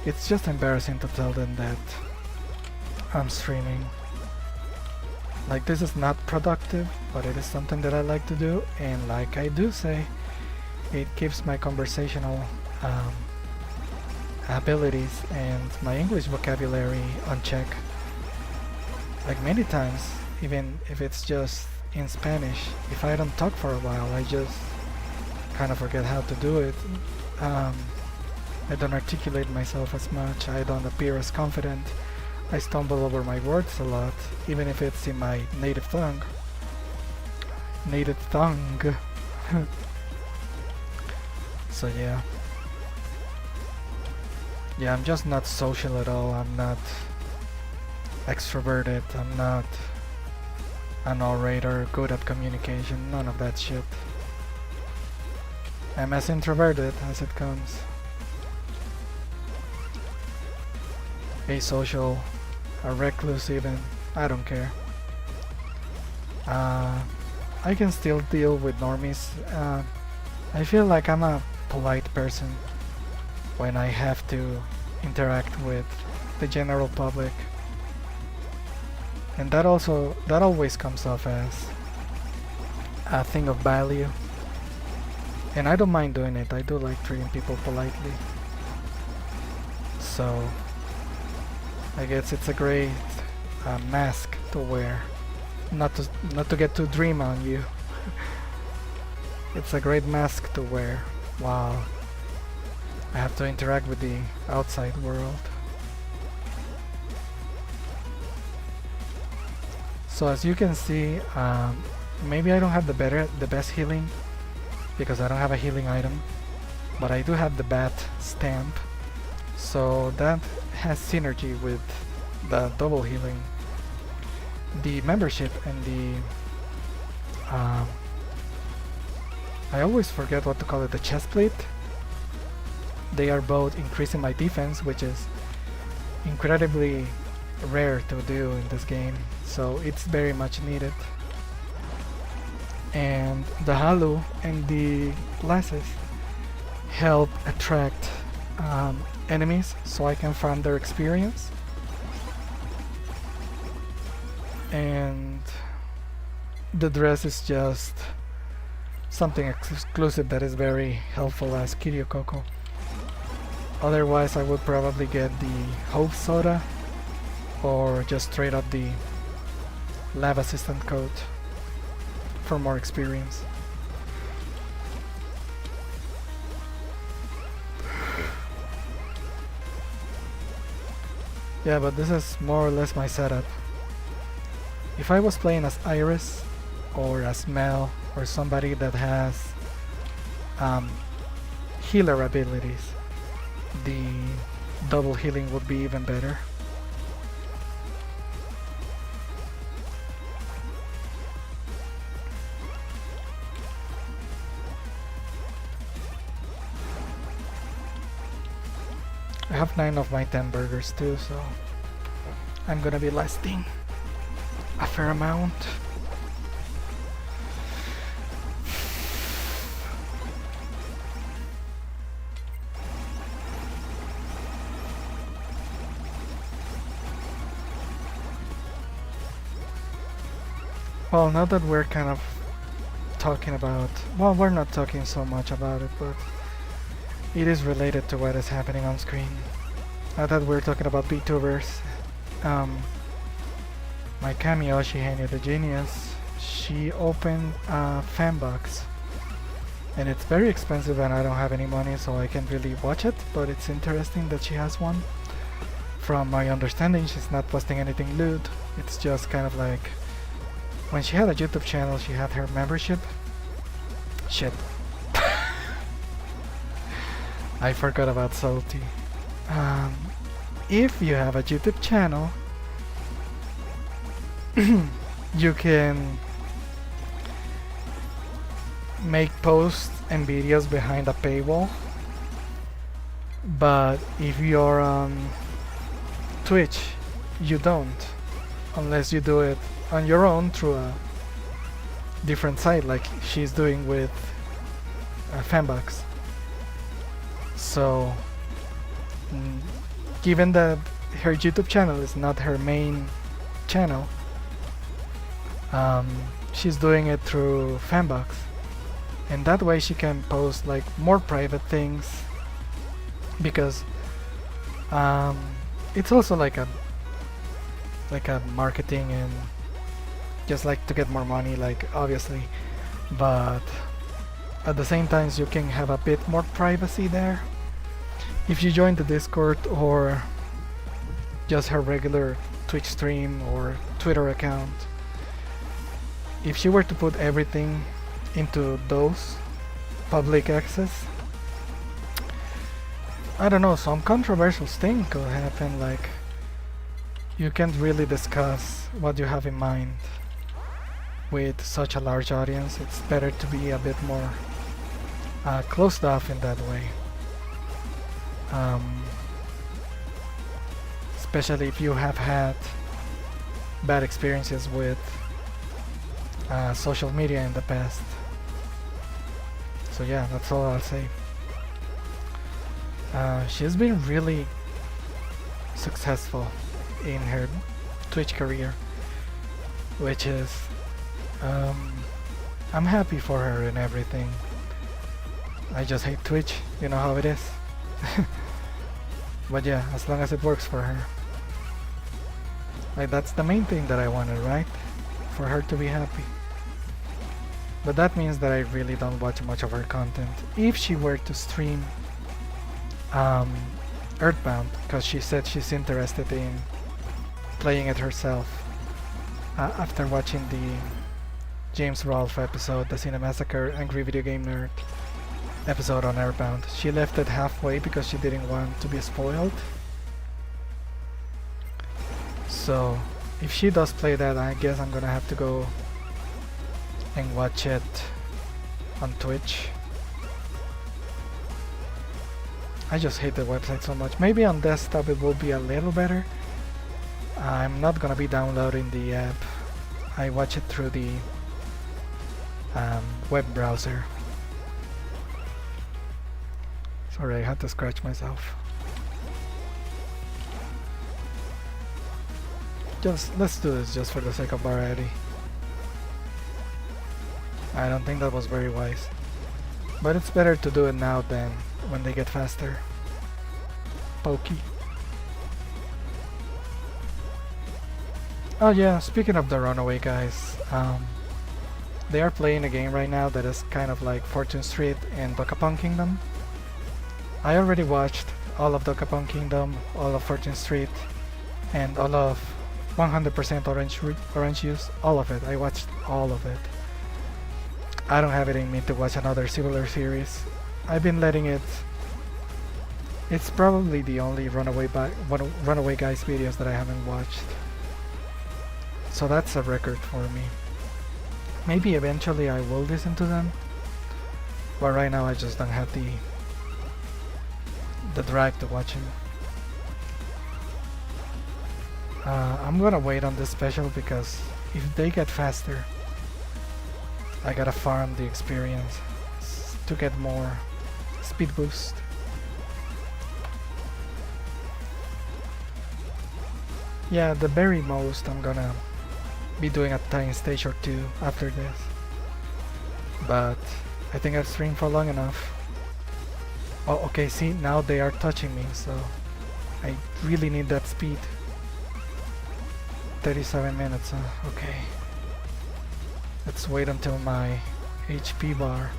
It's just embarrassing to tell them that I'm streaming. Like, this is not productive, but it is something that I like to do, and like I do say, it keeps my conversational abilities and my English vocabulary on check. Like, many times, even if it's just in Spanish, if I don't talk for a while, I just kind of forget how to do it. I don't articulate myself as much, I don't appear as confident, I stumble over my words a lot, even if it's in my native tongue. So yeah. Yeah, I'm just not social at all, I'm not extroverted, I'm not an orator, good at communication, none of that shit. I'm as introverted as it comes. Asocial, a recluse even, I don't care. I can still deal with normies. I feel like I'm a polite person when I have to interact with the general public. And that always comes off as a thing of value. And I don't mind doing it, I do like treating people politely. So I guess it's a great mask to wear, not to get too dream on you. It's a great mask to wear while I have to interact with the outside world. So as you can see, maybe I don't have the best healing because I don't have a healing item, but I do have the bat stamp, so that has synergy with the double healing. The membership and the I always forget what to call it, the chest plate. They are both increasing my defense, which is incredibly rare to do in this game, so it's very much needed. And the halo and the glasses help attract enemies, so I can farm their experience. And the dress is just something exclusive that is very helpful as Kiryu Coco. Otherwise I would probably get the Hope Soda or just straight up the Lab Assistant coat for more experience. Yeah, but this is more or less my setup. If I was playing as Irys or as Mel or somebody that has healer abilities, the double healing would be even better. I have 9 of my 10 burgers too, so I'm gonna be lasting a fair amount. Well, now that we're kind of talking about, well, we're not talking so much about it, but it is related to what is happening on screen. Now that we're talking about VTubers, my Kamiyoshi Henya the Genius, she opened a Fanbox, and it's very expensive and I don't have any money, so I can't really watch it, but it's interesting that she has one. From my understanding, she's not posting anything lewd. It's just kind of like when she had a YouTube channel, she had her membership. Shit. I forgot about Salty. If you have a YouTube channel, you can make posts and videos behind a paywall. But if you're on Twitch, you don't, unless you do it on your own through a different site like she's doing with Fanbox. So given that her YouTube channel is not her main channel, she's doing it through Fanbox, and that way she can post like more private things, because it's also like a marketing and just like to get more money, like obviously, but at the same time you can have a bit more privacy there. If you join the Discord or just her regular Twitch stream or Twitter account, if she were to put everything into those public access, I don't know, some controversial thing could happen, like you can't really discuss what you have in mind with such a large audience. It's better to be a bit more closed off in that way. Especially if you have had bad experiences with social media in the past. So yeah, that's all I'll say. She's been really successful in her Twitch career, which is I'm happy for her and everything. I just hate Twitch, you know how it is. But yeah, as long as it works for her. Like, that's the main thing that I wanted, right? For her to be happy. But that means that I really don't watch much of her content. If she were to stream Earthbound, because she said she's interested in playing it herself after watching the James Rolfe episode, the Cinemassacre Angry Video Game Nerd episode on Earthbound. She left it halfway because she didn't want to be spoiled. So if she does play that, I guess I'm gonna have to go and watch it on Twitch. I just hate the website so much. Maybe on desktop it will be a little better. I'm not gonna be downloading the app. I watch it through the web browser. Sorry, I had to scratch myself. Let's do this just for the sake of variety. I don't think that was very wise. But it's better to do it now than when they get faster. Pokey. Oh yeah, speaking of the runaway guys, they are playing a game right now that is kind of like Fortune Street and Dokapon Kingdom. I already watched all of Dokapon Kingdom, all of Fortune Street, and all of 100% Orange Juice, all of it. I watched all of it. I don't have it in me to watch another similar series. I've been letting it. It's probably the only Runaway Guys videos that I haven't watched. So that's a record for me. Maybe eventually I will listen to them, but right now I just don't have the drive to watch him. I'm gonna wait on this special because if they get faster, I gotta farm the experience to get more speed boost. Yeah, the very most I'm gonna be doing a time stage or two after this, but I think I've streamed for long enough. Oh, okay, see, now they are touching me, so I really need that speed. 37 minutes, okay. Let's wait until my HP bar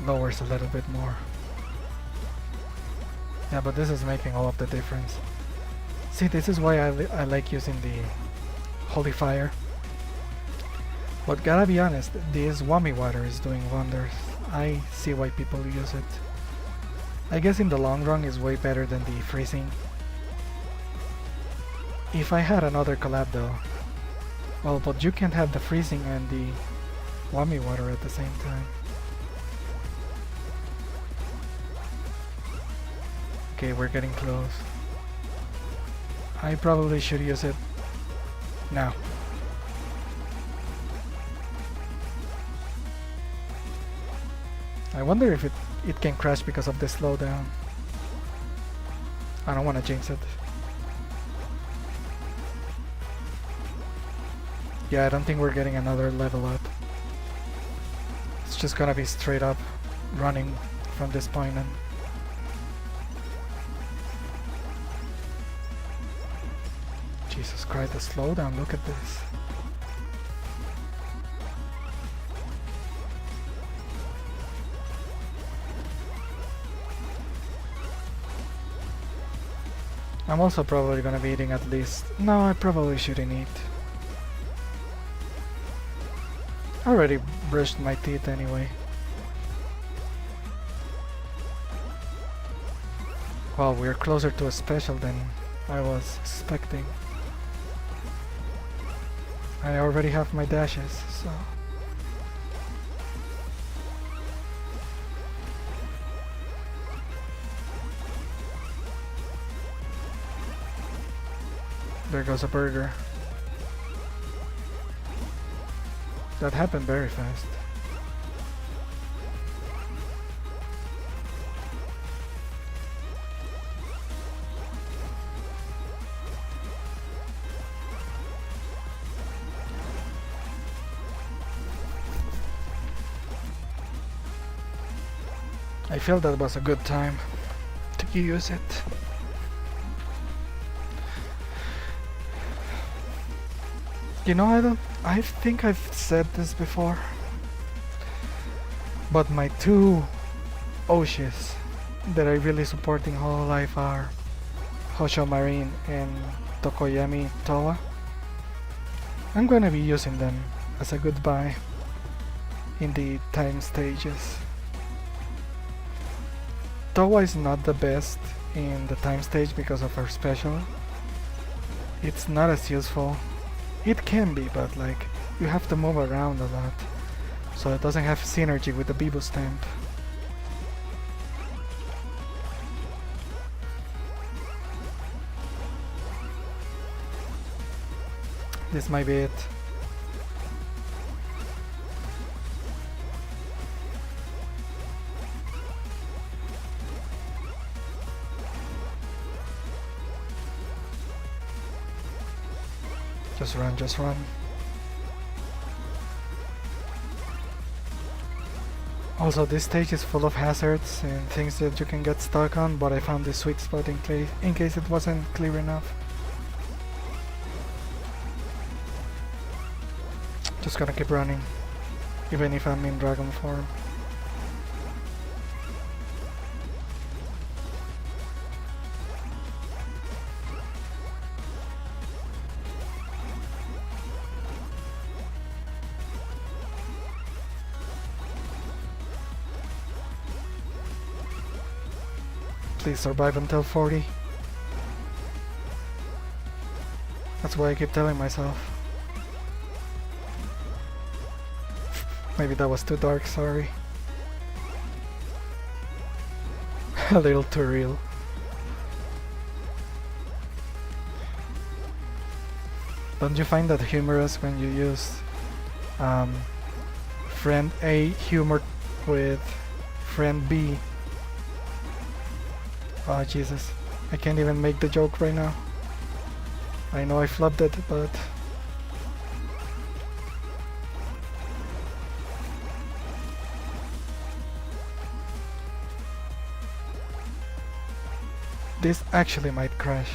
lowers a little bit more. Yeah, but this is making all of the difference. See, this is why I like using the Holy Fire. But gotta be honest, this Wami Water is doing wonders. I see why people use it. I guess in the long run it's way better than the freezing. If I had another collab though. Well, but you can't have the freezing and the Wami Water at the same time. Okay, we're getting close. I probably should use it now. I wonder if it can crash because of the slowdown. I don't want to jinx it. Yeah, I don't think we're getting another level up. It's just gonna be straight up running from this point on. Jesus Christ, the slowdown, look at this. I'm also probably gonna be eating at least... No, I probably shouldn't eat. I already brushed my teeth anyway. Well, we're closer to a special than I was expecting. I already have my dashes, so... There goes a burger. That happened very fast. I feel that was a good time to use it. You know, I think I've said this before, but my two Oshis that I really support in Hololive are Houshou Marine and Tokoyami Towa. I'm gonna be using them as a goodbye in the time stages. Towa is not the best in the time stage because of her special. It's not as useful. It can be, but like, you have to move around a lot, so it doesn't have synergy with the Bibu stamp. This might be it. Just run, just run. Also, this stage is full of hazards and things that you can get stuck on, but I found this sweet spot in case it wasn't clear enough. Just gonna keep running, even if I'm in dragon form. Please survive until 40. That's what I keep telling myself. Maybe that was too dark, sorry. A little too real. Don't you find that humorous when you use friend A humor with friend B? Oh Jesus, I can't even make the joke right now. I know I flubbed it, but... this actually might crash.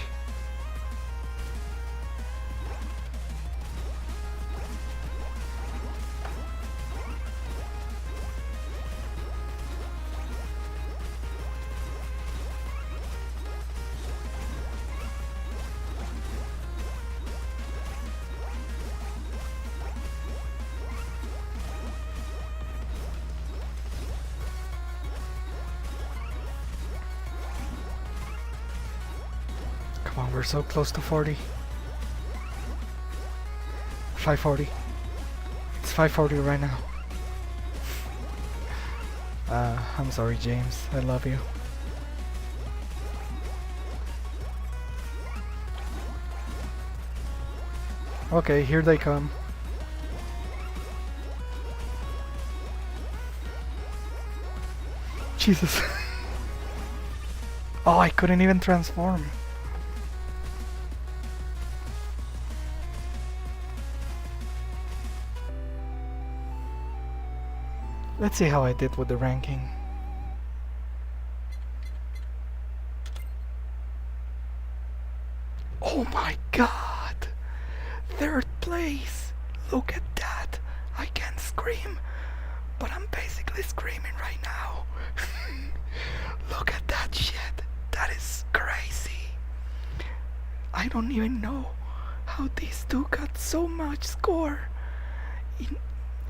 Come on, we're so close to 40. 540. It's 540 right now. I'm sorry, James. I love you. Okay, here they come. Jesus. Oh, I couldn't even transform. Let's see how I did with the ranking. Oh my god! 3rd place! Look at that! I can't scream, but I'm basically screaming right now. Look at that shit! That is crazy! I don't even know how these two got so much score in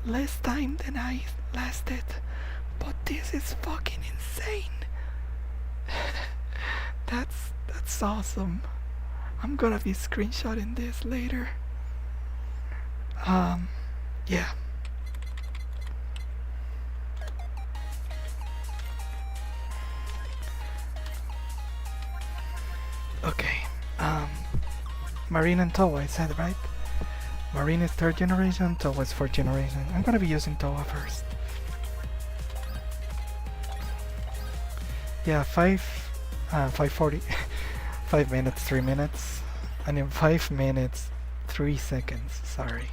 less time than I lasted, but this is fucking insane. That's awesome. I'm gonna be screenshotting this later. Yeah. Okay. Marine and Towa, I said, right? Marine is 3rd generation, Towa is 4th generation. I'm gonna be using Towa first. Yeah, 540. 5 minutes, 3 minutes. And in 5 minutes, 3 seconds. Sorry.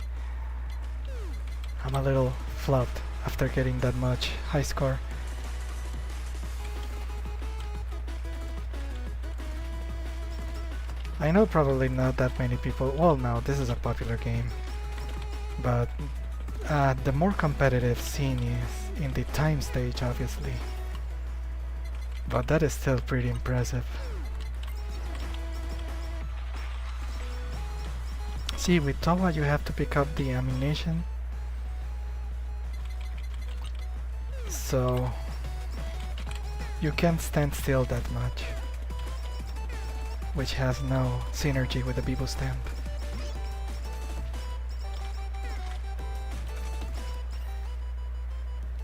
I'm a little flopped after getting that much high score. I know probably not that many people. Well, no, this is a popular game. But the more competitive scene is in the time stage, obviously. But that is still pretty impressive. See, with Towa you have to pick up the ammunition. So you can't stand still that much, which has no synergy with the Bibo stamp.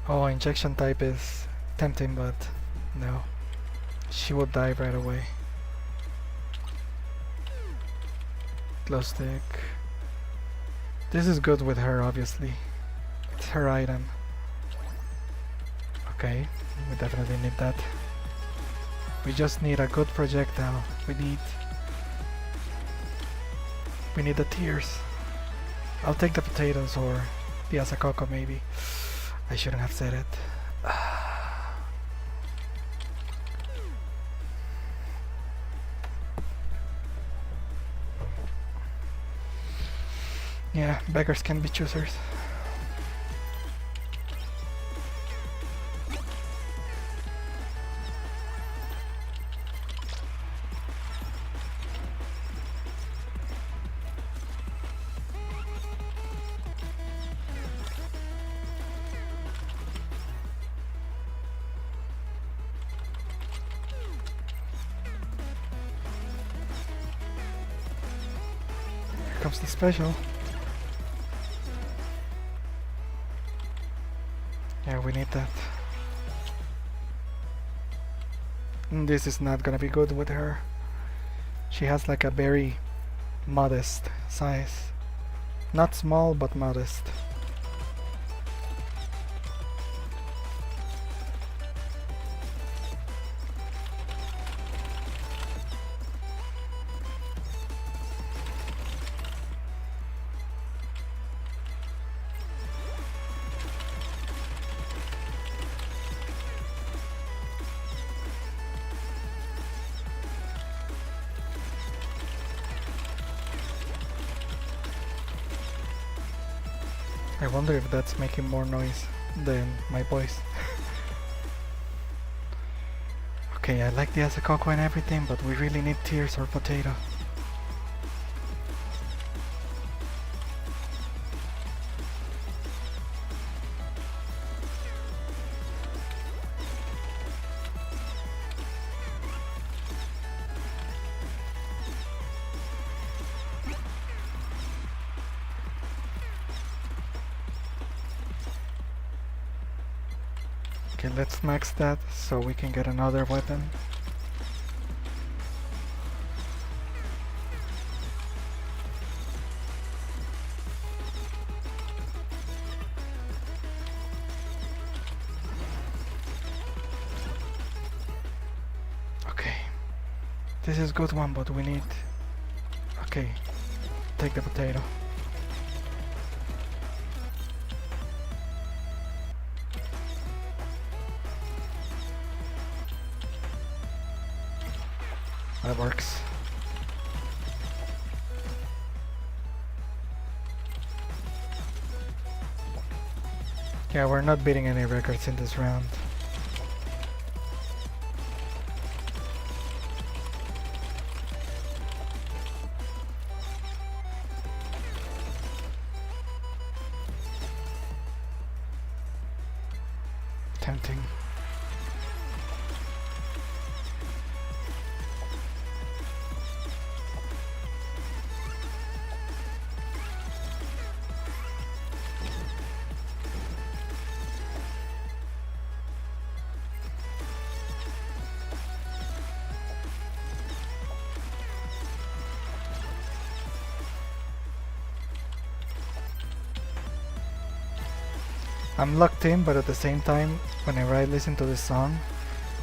Oh, injection type is tempting, but no. She will die right away. Glow stick. This is good with her, obviously. It's her item. Okay, we definitely need that. We just need a good projectile. We need the tears. I'll take the potatoes or the asakoko maybe. I shouldn't have said it. Yeah, beggars can be choosers. Here comes the special. Yeah, we need that. This is not gonna be good with her. She has like a very modest size. Not small, but modest. I wonder if that's making more noise than my voice. Okay, I like the Coco and everything, but we really need tears or potato. Okay, let's max that so we can get another weapon. Okay, this is good one, but we need... Okay, take the potato. That works. Yeah, we're not beating any records in this round. Tempting. I'm locked in, but at the same time, whenever I listen to this song,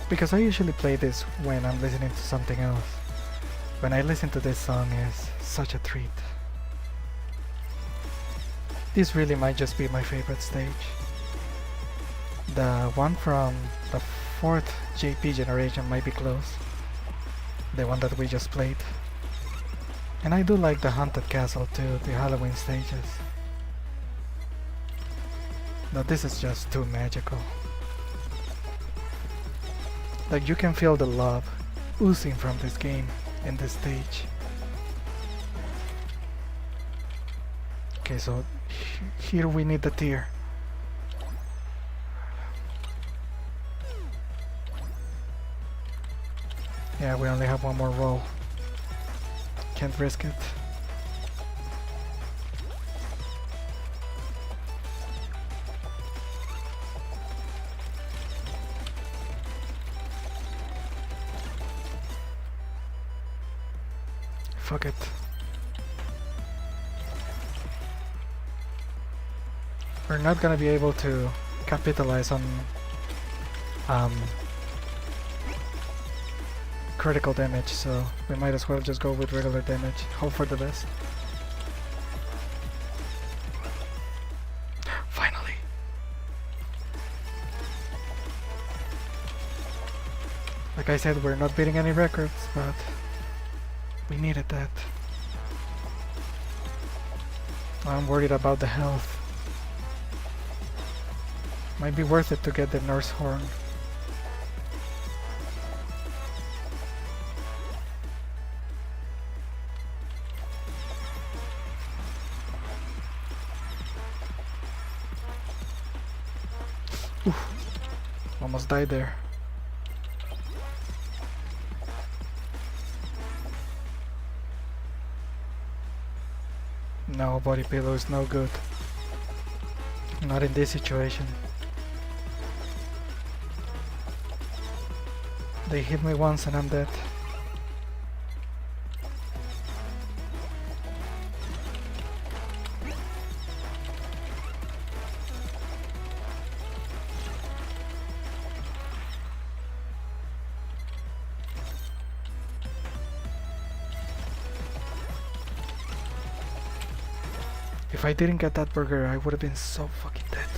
because I usually play this when I'm listening to something else, when I listen to this song is such a treat. This really might just be my favorite stage. The one from the 4th JP generation might be close. The one that we just played. And I do like the Haunted Castle too, the Halloween stages. But this is just too magical. Like you can feel the love oozing from this game in this stage. Okay, so here we need the tier. Yeah, we only have one more roll. Can't risk it. Fuck it. We're not gonna be able to capitalize on critical damage, so we might as well just go with regular damage. Hope for the best. Finally. Like I said, we're not beating any records, but we needed that. I'm worried about the health. Might be worth it to get the nurse horn. Oof. Almost died there. No, body pillow is no good. Not in this situation. They hit me once and I'm dead. If I didn't get that burger, I would have been so fucking dead.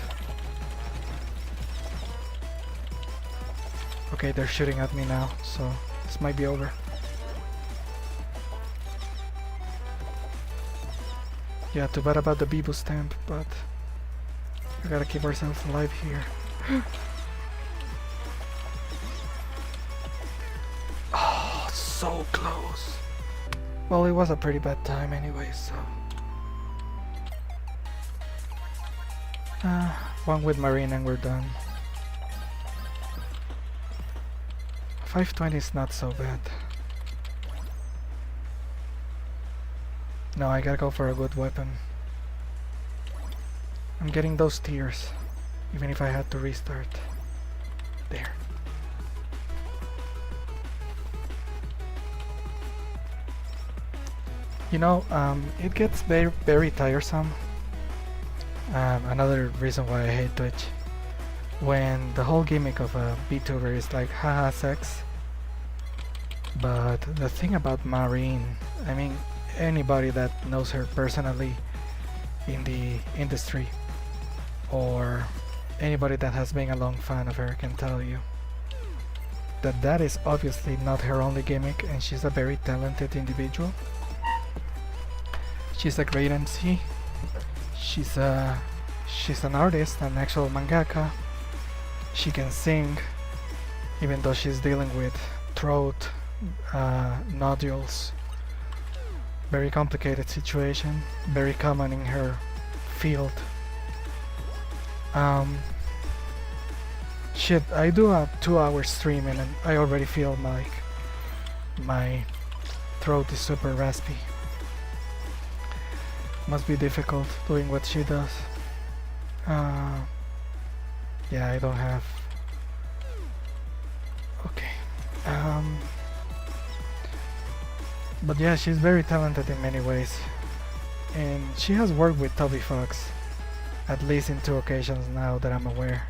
Okay, they're shooting at me now, so this might be over. Yeah, too bad about the Bibu stamp, but we gotta keep ourselves alive here. Oh, so close. Well, it was a pretty bad time anyway, so... one with Marine and we're done. 520 is not so bad. No, I gotta go for a good weapon. I'm getting those tears, even if I had to restart. There. You know, it gets very, very tiresome. Another reason why I hate Twitch. When the whole gimmick of a VTuber is like, haha, sex. But the thing about Marine, I mean, anybody that knows her personally in the industry, or anybody that has been a long fan of her can tell you that that is obviously not her only gimmick, and she's a very talented individual. She's a great MC. She's an artist, an actual mangaka. She can sing, even though she's dealing with throat nodules. Very complicated situation, very common in her field. Shit, I do a 2-hour stream and I already feel like my throat is super raspy. Must be difficult doing what she does. Yeah, I don't have... Okay. But yeah, she's very talented in many ways. And she has worked with Toby Fox, at least in 2 occasions now that I'm aware.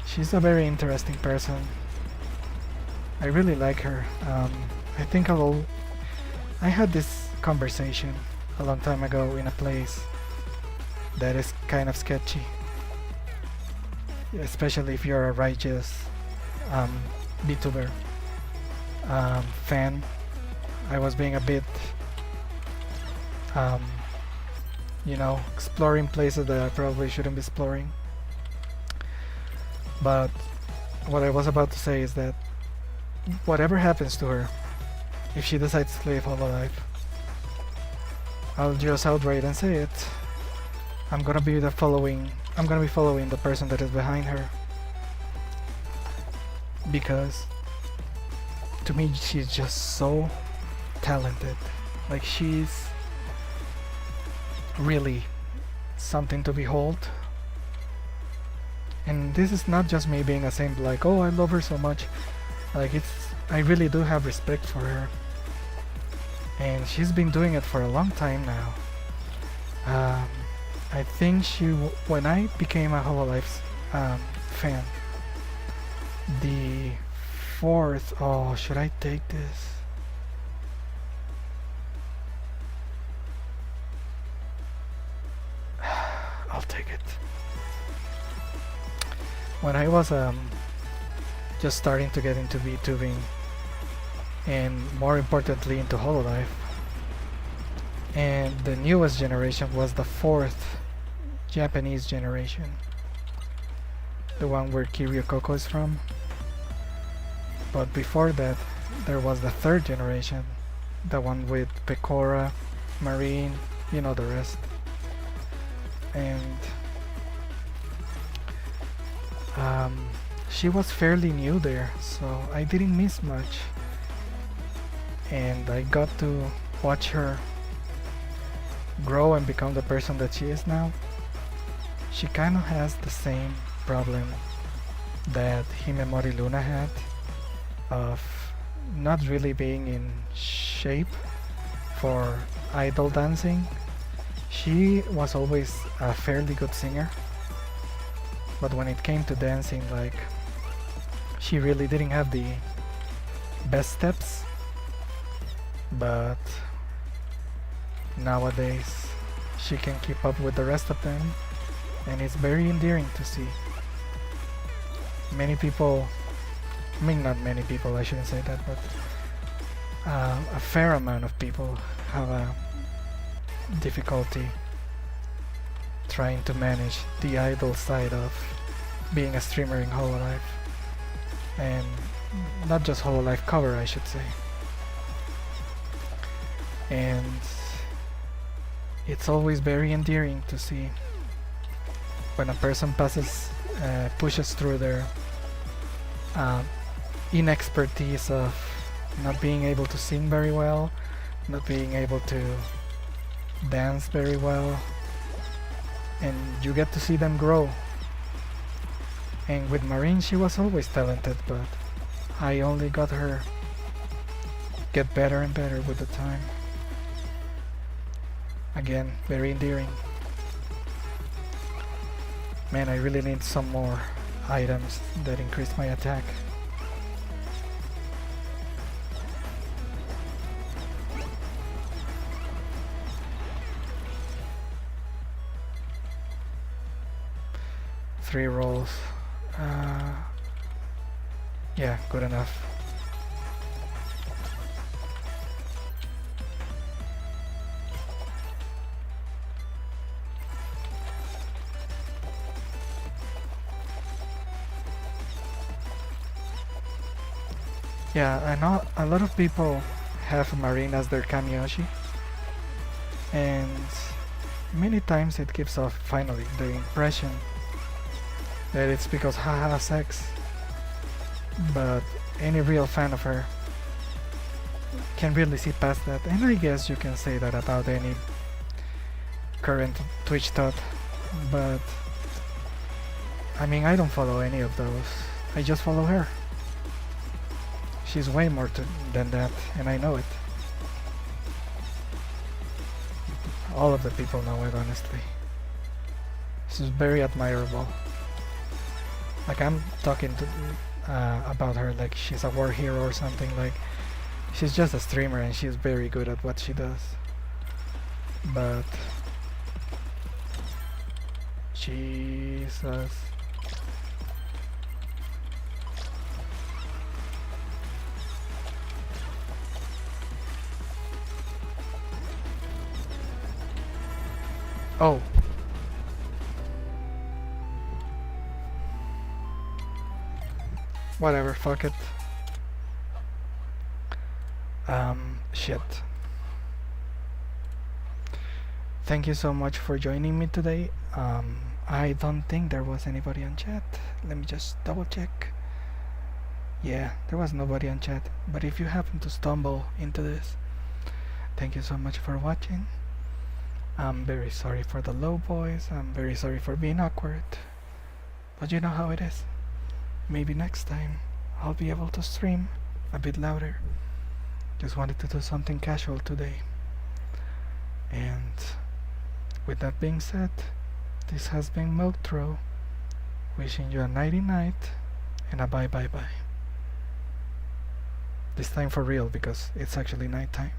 She's a very interesting person. I really like her. I think I had this conversation a long time ago in a place that is kind of sketchy, especially if you're a righteous VTuber fan. I was being a bit you know, exploring places that I probably shouldn't be exploring. But what I was about to say is that whatever happens to her, if she decides to live Hololive, I'll just outright and say it. I'm gonna be following the person that is behind her, because to me she's just so talented. Like, she's really something to behold. And this is not just me being a simp, like, oh, I love her so much. Like, I really do have respect for her. And she's been doing it for a long time now. I think when I became a Hololive fan, the 4th, oh, should I take this? I'll take it. When I was just starting to get into VTubing, and more importantly into Hololive. And the newest generation was the 4th Japanese generation, the one where Kiryu Coco is from. But before that there was the 3rd generation, the one with Pecora, Marine, you know the rest. And she was fairly new there, so I didn't miss much, and I got to watch her grow and become the person that she is now. She kind of has the same problem that Himemori Luna had, of not really being in shape for idol dancing. She was always a fairly good singer, but when it came to dancing, like, she really didn't have the best steps. But nowadays she can keep up with the rest of them, and it's very endearing to see. Many people, I mean not many people, I shouldn't say that, but a fair amount of people have a difficulty trying to manage the idol side of being a streamer in Hololive, and not just Hololive cover, I should say. And it's always very endearing to see when a person pushes through their inexpertise of not being able to sing very well, not being able to dance very well, and you get to see them grow. And with Marine, she was always talented, but I only got her get better and better with the time. Again, very endearing. Man, I really need some more items that increase my attack. Three rolls. Yeah, good enough. Yeah, I know a lot of people have Marine as their Kamiyoshi, and many times it gives off finally the impression that it's because haha sex, but any real fan of her can really see past that, and I guess you can say that about any current Twitch thought, but I mean, I don't follow any of those, I just follow her. She's way more than that, and I know it. All of the people know it, honestly. She's very admirable. Like, I'm talking to, about her like she's a war hero or something. Like, she's just a streamer and she's very good at what she does. But Jesus. Oh. Whatever, fuck it. Shit. Thank you so much for joining me today. I don't think there was anybody on chat. Let me just double check. Yeah, there was nobody on chat. But if you happen to stumble into this, thank you so much for watching. I'm very sorry for the low voice, I'm very sorry for being awkward, but you know how it is. Maybe next time I'll be able to stream a bit louder. Just wanted to do something casual today. And with that being said, this has been Milkthrow, wishing you a nighty night and a bye bye bye. This time for real, because it's actually nighttime.